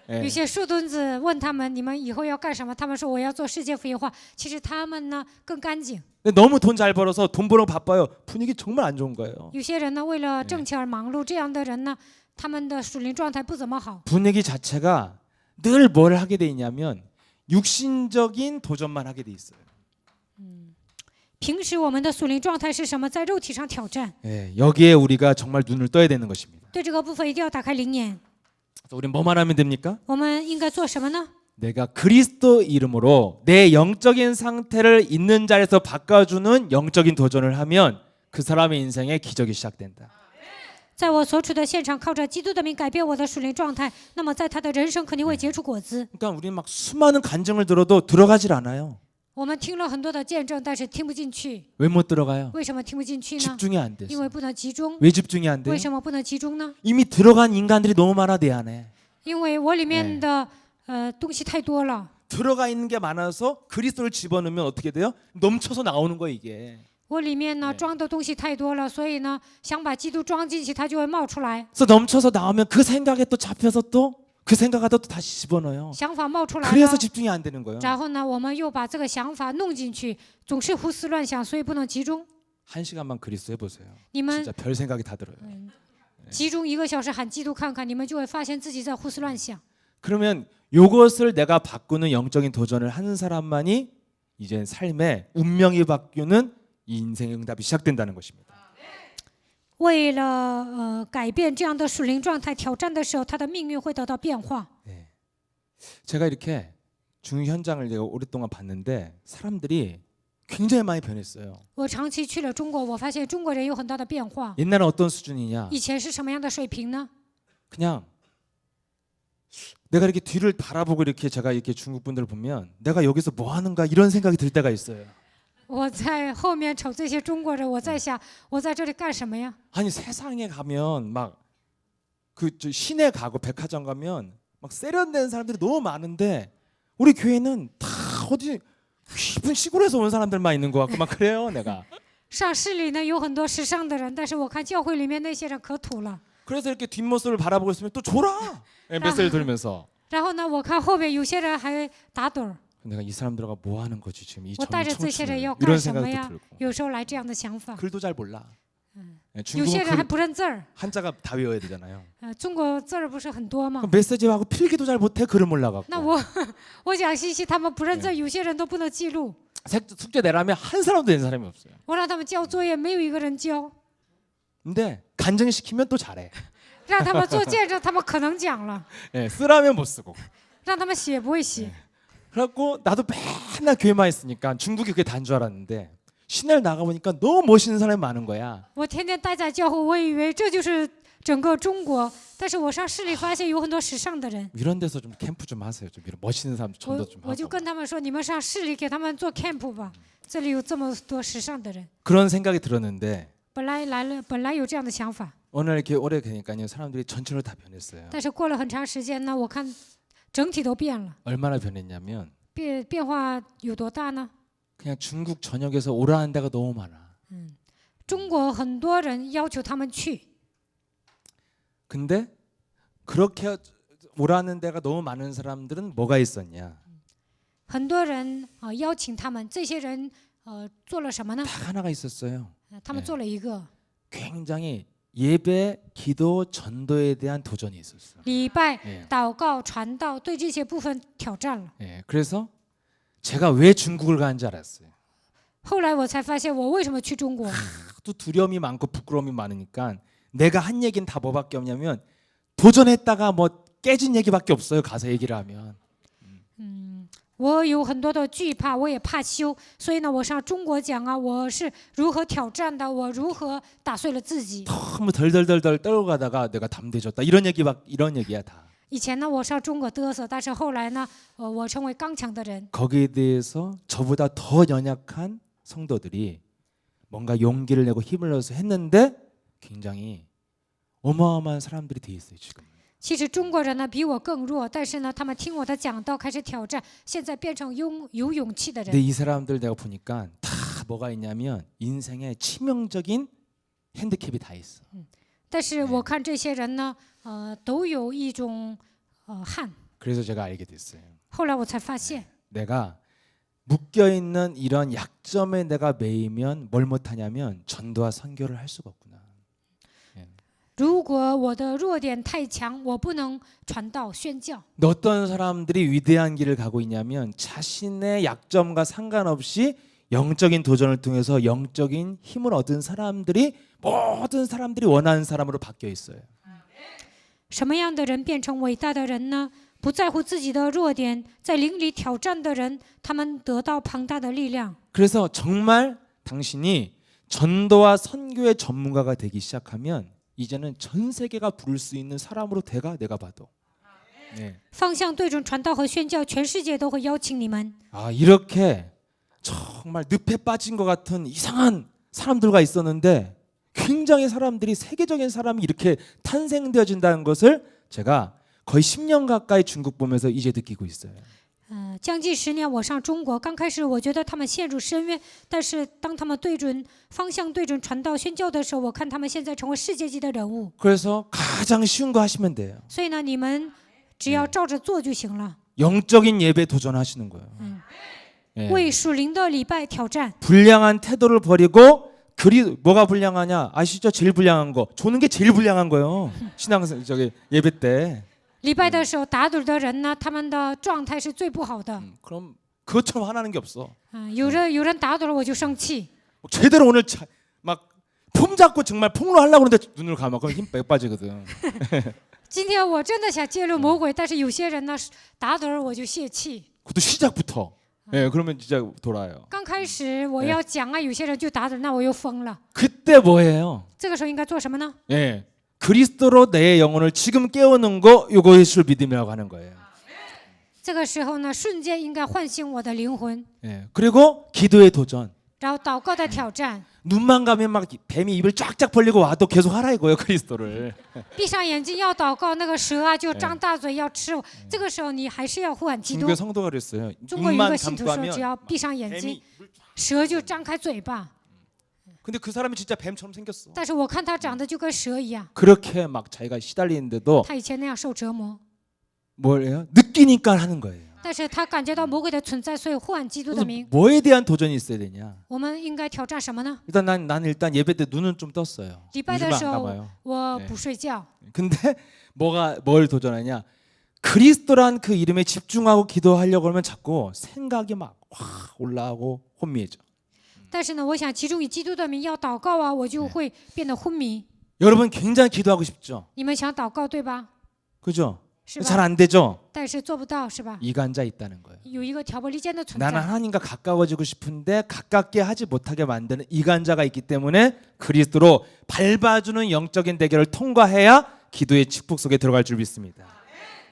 有些树墩子问他们：“你们以后要干什么？”他们说：“我要做世界福音化。”其实他们呢更干净。 근데 너무 돈 잘 벌어서 돈 벌어 바빠요. 분위기 정말 안 좋은 거예요. 有些人呢为了挣钱而忙碌，这样的人呢，他们的属灵状态不怎么好。 분위기 자체가 늘 뭘 하게 돼 있냐면 육신적인 도전만 하게 돼 있어요. 平时我们的属灵状态是什么？在肉体上挑战。 예, 여기에 우리가 정말 눈을 떠야 되는 것입니다. 对这个部分一定要打开灵眼。 우리는 뭐만 하면 됩니까? 我们应该做什么呢？ 내가 그리스도 이름으로 내 영적인 상태를 있는 자리에서 바꿔주는 영적인 도전을 하면 그 사람의 인생에 기적이 시작된다. 在我所处的现场，靠着基督的名改变我的属灵状态，那么在他的人生肯定会结出果子。 그러니까 우리는 막 수많은 간증을 들어도 들어가질 않아요. 我们听了很多的见证，但是听不进去。 왜 못 들어가요? 为什么听不进去呢？ 집중이 안 돼서. 因为不能集中。 왜 집중이 안 돼요? 为什么不能集中呢？ 이미 들어간 인간들이 너무 많아 내 안에. 因为我里面的东西太多了。 들어가 있는 게 많아서 그리스도를 집어넣으면 어떻게 돼요? 넘쳐서 나오는 거예요 이게. 我里面呢装的东西太多了，所以呢想把基督装进去，它就会冒出来。 그래서 넘쳐서 나오면 그 생각에 또 잡혀서 또 그 생각하다 또 다시 집어넣어요. 想法冒出来 그래서 了， 집중이 안 되는 거예요. 然后呢我们又把这个想法弄进去，总是胡思乱想，所以不能集中。 한 시간만 그리스도 해보세요. 你们 진짜 별 생각이 다 들어요. 集中1个小时喊基督看看，你们就会发现自己在胡思乱想。 그러면 이것을 내가 바꾸는 영적인 도전을 하는 사람만이 이제 삶의 운명이 바뀌는 이 인생의 응답이 시작된다는 것입니다. 为了改变这样的属灵状态，挑战的时候，他的命运会得到变化。 네. 제가 이렇게 중위 현장을 제가 오랫동안 봤는데 사람들이 굉장히 많이 변했어요. 我长期去了中国，我发现中国人有很大的变化。 옛날은 어떤 수준이냐? 以前是什么样的水平呢？ 그냥 내가 이렇게 뒤를 바라보고 이렇게 제가 이렇게 중국 분들 보면 내가 여기서 뭐 하는가 이런 생각이 들 때가 있어요. 我在后面瞅这些中国人，我在想，我在这里干什么呀？ 아니 세상에 가면 막 그 시내 가고 백화점 가면 막 세련된 사람들이 너무 많은데 우리 교회는 다 어디 깊은 시골에서 온 사람들만 있는 것 같고 막 그래요 내가. 上市里呢有很多时尚的人，但是我看教会里面那些人可土了。 그래서 이렇게 뒷모습을 바라보고 있으면 또 졸아. 메시지를 들으면서. 然后呢，我看后面有些人还打盹儿。 내가 이 사람들과 뭐 하는 거지 지금 이 我带着这些人 청춘을 要 이런 干什么 생각도 呀？ 들고. 有时候来这样的想法。 글도 잘 몰라. 네, 有些 중국은 人还 글, 不认字儿。 한자가 다 외워야 되잖아요. 中国字儿不是很多吗？ 그럼 메시지하고 필기도 잘 못해 글을 몰라갖고. 那我讲信息，他们不认字，有些人都不能记录。 숙제 내라면 한 사람도 된 사람이 없어요. 我让他们交作业，没有一个人交。 근데 간증시키면 또 잘해. 让他们做见证，他们可能讲了； 네, 쓰라면 못 쓰고. 让他们写不会写。 그래갖고 나도 맨날 교회만 있으니까 중국이 그게 다인 줄 알았는데 시내를 나가보니까 너무 멋있는 사람이 많은 거야. 我天天待在教会，我以为这就是整个中国，但是我上市里发现有很多时尚的人。 이런 데서 좀 캠프 좀 하세요. 좀 이런 멋있는 사람 전도 좀 我就 하고. 跟他们说，你们上市里给他们做 camp 吧，这里有这么多时尚的人。 그런 생각이 들었는데 本来有这样的想法， 오늘 이렇게 오래 되니까요 사람들이 전체로 다 변했어요. 但是过了很长时间呢，我看整体都变了。 얼마나 변했냐면 变化有多大呢？ 그냥 중국 전역에서 오라는 데가 너무 많아. 中国很多人要求他们去， 근데 그렇게 오라는 데가 너무 많은 사람들은 뭐가 있었냐? 很多人邀请他们，这些人做了什么呢？ 딱 하나가 있었어요. 他们做了一个 굉장히 예배, 기도, 전도에 대한 도전이 있었어. 礼拜、 예. 祷告、传道，对这些部分挑战了。 예, 그래서 제가 왜 중국을 가는지 알았어요. 后来我才发现，我为什么去中国？ 또 두려움이 많고 부끄러움이 많으니까 내가 한 얘기는 다 뭐밖에 없냐면 도전했다가 뭐 깨진 얘기밖에 없어요. 가서 얘기를 하면. 我有很多的惧怕，我也怕羞，所以呢，我上中国讲啊，我是如何挑战的，我如何打碎了自己。 너무 덜덜덜덜 떨어가다가 내가 담대해졌다 이런 얘기야 다. 以前呢，我上中国嘚瑟，但是后来呢，我成为刚强的人。 거기에 대해서 저보다 더 연약한 성도들이 뭔가 용기를 내고 힘을 내서 했는데 굉장히 어마어마한 사람들이 돼 있어요 지금. 其实中国人呢比我更弱，但是呢，他们听我的讲道，开始挑战，现在变成有勇气的 근데 人。 이 사람들 내가 보니까 다 뭐가 있냐면 인생에 치명적인 핸디캡이 다 있어. 但是我看这些人呢，都有一种憾。 그래서 제가 알게 됐어요. 后来我才发现， 내가 묶여 있는 이런 약점에 내가 매이면 뭘 못하냐면 전도와 선교를 할 수가 없구나. 如果我的弱点太强，我不能传道宣教。 근데 어떤 사람들이 위대한 길을 가고 있냐면 자신의 약점과 상관없이 영적인 도전을 통해서 영적인 힘을 얻은 사람들이 모든 사람들이 원하는 사람으로 바뀌어 있어요. 什么样的人变成伟大的人呢？不在乎自己的弱点，在灵里挑战的人，他们得到庞大的力量。 그래서 정말 당신이 전도와 선교의 전문가가 되기 시작하면 이제는 전 세계가 부를 수 있는 사람으로 돼가 내가 봐도. 네. 方向对准传道和宣教，全世界都会邀请你们。 아 이렇게 정말 늪에 빠진 것 같은 이상한 사람들과 있었는데 굉장히 사람들이 세계적인 사람이 이렇게 탄생되어진다는 것을 제가 거의 10년 가까이 중국 보면서 이제 느끼고 있어요. 将近10年，我上中国，刚开始我觉得他们陷入深渊，但是当他们方向对准传道宣教的时候，我看他们现在成为世界级的人物。 그래서 가장 쉬운 거 하시면 돼요. 所以呢，你们只要照着做就行了。 영적인 예배 도전하시는 거예요. 예. 为属灵的礼拜挑战， 불량한 태도를 버리고 뭐가 불량하냐 아시죠? 제일 불량한 거 조는 게 제일 불량한 거예요. 신앙 저기 예배 때. 礼拜的时候打盹的人呢，他们的状态是最不好的。 그럼 그것처럼 화나는 게 없어. 有人打盹了，我就生气。 제대로 오늘 막 폼 잡고 정말 폭로하려고 그러는데 눈을 감아 그럼 힘 빠지거든. 今天我真的想揭露魔鬼，但是有些人呢打盹我就泄气。 그것도 시작부터. 예, 그러면 진짜 돌아요. 刚开始我要讲啊，有些人就打盹，那我又疯了。 그때 뭐예요? 这个时候应该做什么呢？ 예, 그리스도로 내 영혼을 지금 깨우는 거 요거 예수를 믿음이라고 하는 거예요. 这个时候呢，瞬间应该唤醒我的灵魂， 예, 그리고 기도의 도전. 然后祷告的挑战。 눈만 가면 막 뱀이 입을 쫙쫙 벌리고 와도 계속 하라 이거예요 그리스도를. 闭上眼睛要祷告，那个蛇啊就张大嘴要吃我。这个时候你还是要呼喊基督 중국의 。 성도가 그랬어요. 中国有一 눈만 个信徒说， 감고 只要 하면 闭上眼睛 뱀이 ，蛇就张开嘴巴。 근데 그 사람이 진짜 뱀처럼 생겼어. 但是我看他长得就跟蛇一样， 그렇게 막 자기가 시달리는데도 他以前那样受折磨， 뭐예요? 느끼니까 하는 거예요. 但是他感觉到魔鬼的存在，所以呼喊基督的 그래서 名。 뭐에 대한 도전이 있어야 되냐? 我们应该挑战什么呢？ 일단 난 일단 예배 때 눈은 좀 떴어요. 礼拜 요즘은 的 안 时候 감아요. 我不睡觉， 근데 뭘 도전하냐? 그리스도란 그 이름에 집중하고 기도하려고 하면 자꾸 생각이 막 확 올라오고 혼미해져. 但是呢，我想集中以基督的名要祷告啊，我就会变得昏迷。 여러분 굉장히 기도하고 싶죠? 你们想祷告对吧？ 그죠? 是 잘 吧？ 안 되죠? 但是做不到是吧？ 이간자 있다는 거예요. 有一个挑拨离间的存 나는 在。 하나님과 가까워지고 싶은데 가깝게 하지 못하게 만드는 이간자가 있기 때문에 그리스도로 밟아주는 영적인 대결을 통과해야 기도의 축복 속에 들어갈 줄 믿습니다.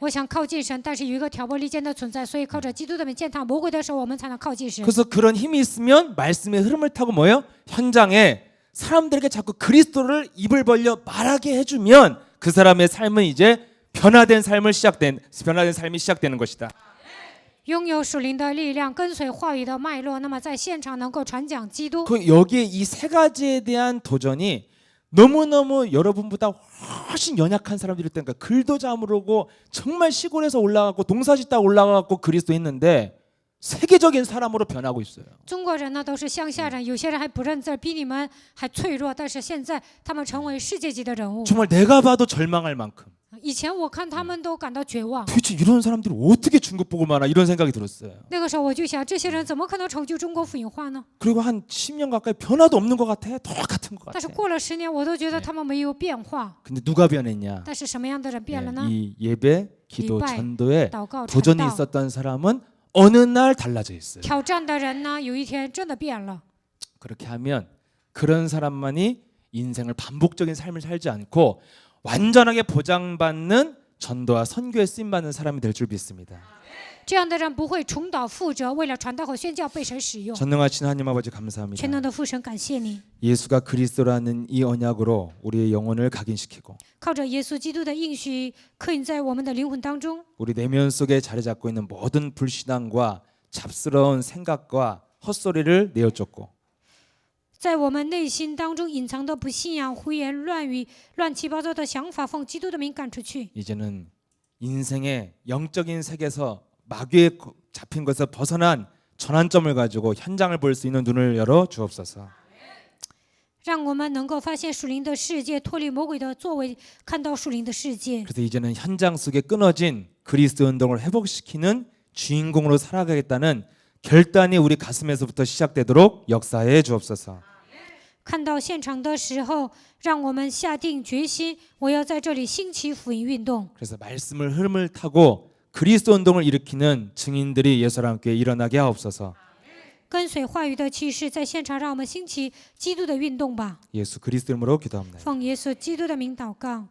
我想靠近神，但是有一个挑拨离间的存在，所以靠着基督的名践踏魔鬼的时候，我们才能靠近神。 그래서 그런 힘이 있으면 말씀의 흐름을 타고 뭐예요? 현장에 사람들에게 자꾸 그리스도를 입을 벌려 말하게 해주면 그 사람의 삶은 이제 변화된 삶이 시작되는 것이다. 拥有属灵的力量，跟随话语的脉络，那么在现场能够传讲基督。 그 여기에 이 세 가지에 대한 도전이 너무너무 여러분보다 훨씬 연약한 사람들일 때니까 글도 잘 모르고 정말 시골에서 올라가고 동사짓다 올라가고 그리스도 했는데 세계적인 사람으로 변하고 있어요. 中国人呢都是乡下人，有些人还不认字，比你们还脆弱，但是现在他们成为世界级的人物。 정말 내가 봐도 절망할 만큼 以前我看他们都感到绝望， 도대체 이런 사람들이 어떻게 중국 복음을 하나 이런 생각이 들었어요. 那个时候我就想，这些人怎么可能成就中国福音化呢？ 그리고 한 10년 가까이 변화도 없는 것 같아. 똑같은 것 但是 같아. 过了10年，我都觉得他们没有变化。 근데 누가 변했냐? 但是什么样的人变了呢？ 이 예배, 기도,礼拜, 전도에 祷告、传 도전이 道， 있었던 사람은 어느 날 달라져 있어요. 挑战的人呢，有一天真的变了。 그렇게 하면 그런 사람만이 인생을 반복적인 삶을 살지 않고 완전하게 보장받는 전도와 선교에 쓰임받는 사람이 될 줄 믿습니다. 这样的人不会重蹈覆辙，为了传道和宣教被神使用。 전능하신 하나님 아버지 全 감사합니다. 能的父神，感谢你， 예수가 그리스도라는 이 언약으로 우리의 영혼을 각인시키고 靠着耶稣基督的应许，刻印在我们的灵魂当中， 우리 내면 속에 자리 잡고 있는 모든 불신앙과 잡스러운 생각과 헛소리를 내어쫓고 在我们内心当中隐藏的不信仰、胡言乱语、乱七八糟的想法，奉基督的名赶出去。 이제는 인생의 영적인 세계에서 마귀에 잡힌 것에서 벗어난 전환점을 가지고 현장을 볼 수 있는 눈을 열어 주옵소서. 让我们能够发现属灵的世界，脱离魔鬼的作为，看到属灵的世界。 그래서 이제는 현장 속에 끊어진 그리스도 운동을 회복시키는 주인공으로 살아가겠다는 결단이 우리 가슴에서부터 시작되도록 역사해 주옵소서. 看到现场的时候，让我们下定决心，我要在这里兴起福音运动。 그래서 말씀을 흐름을 타고 그리스도 운동을 일으키는 증인들이 예수와 함께 일어나게 하옵소서. 跟随话语的启示，在现场让我们兴起基督的运动吧。 예수 그리스도 이름으로 기도합니다. 奉耶稣基督的名祷告。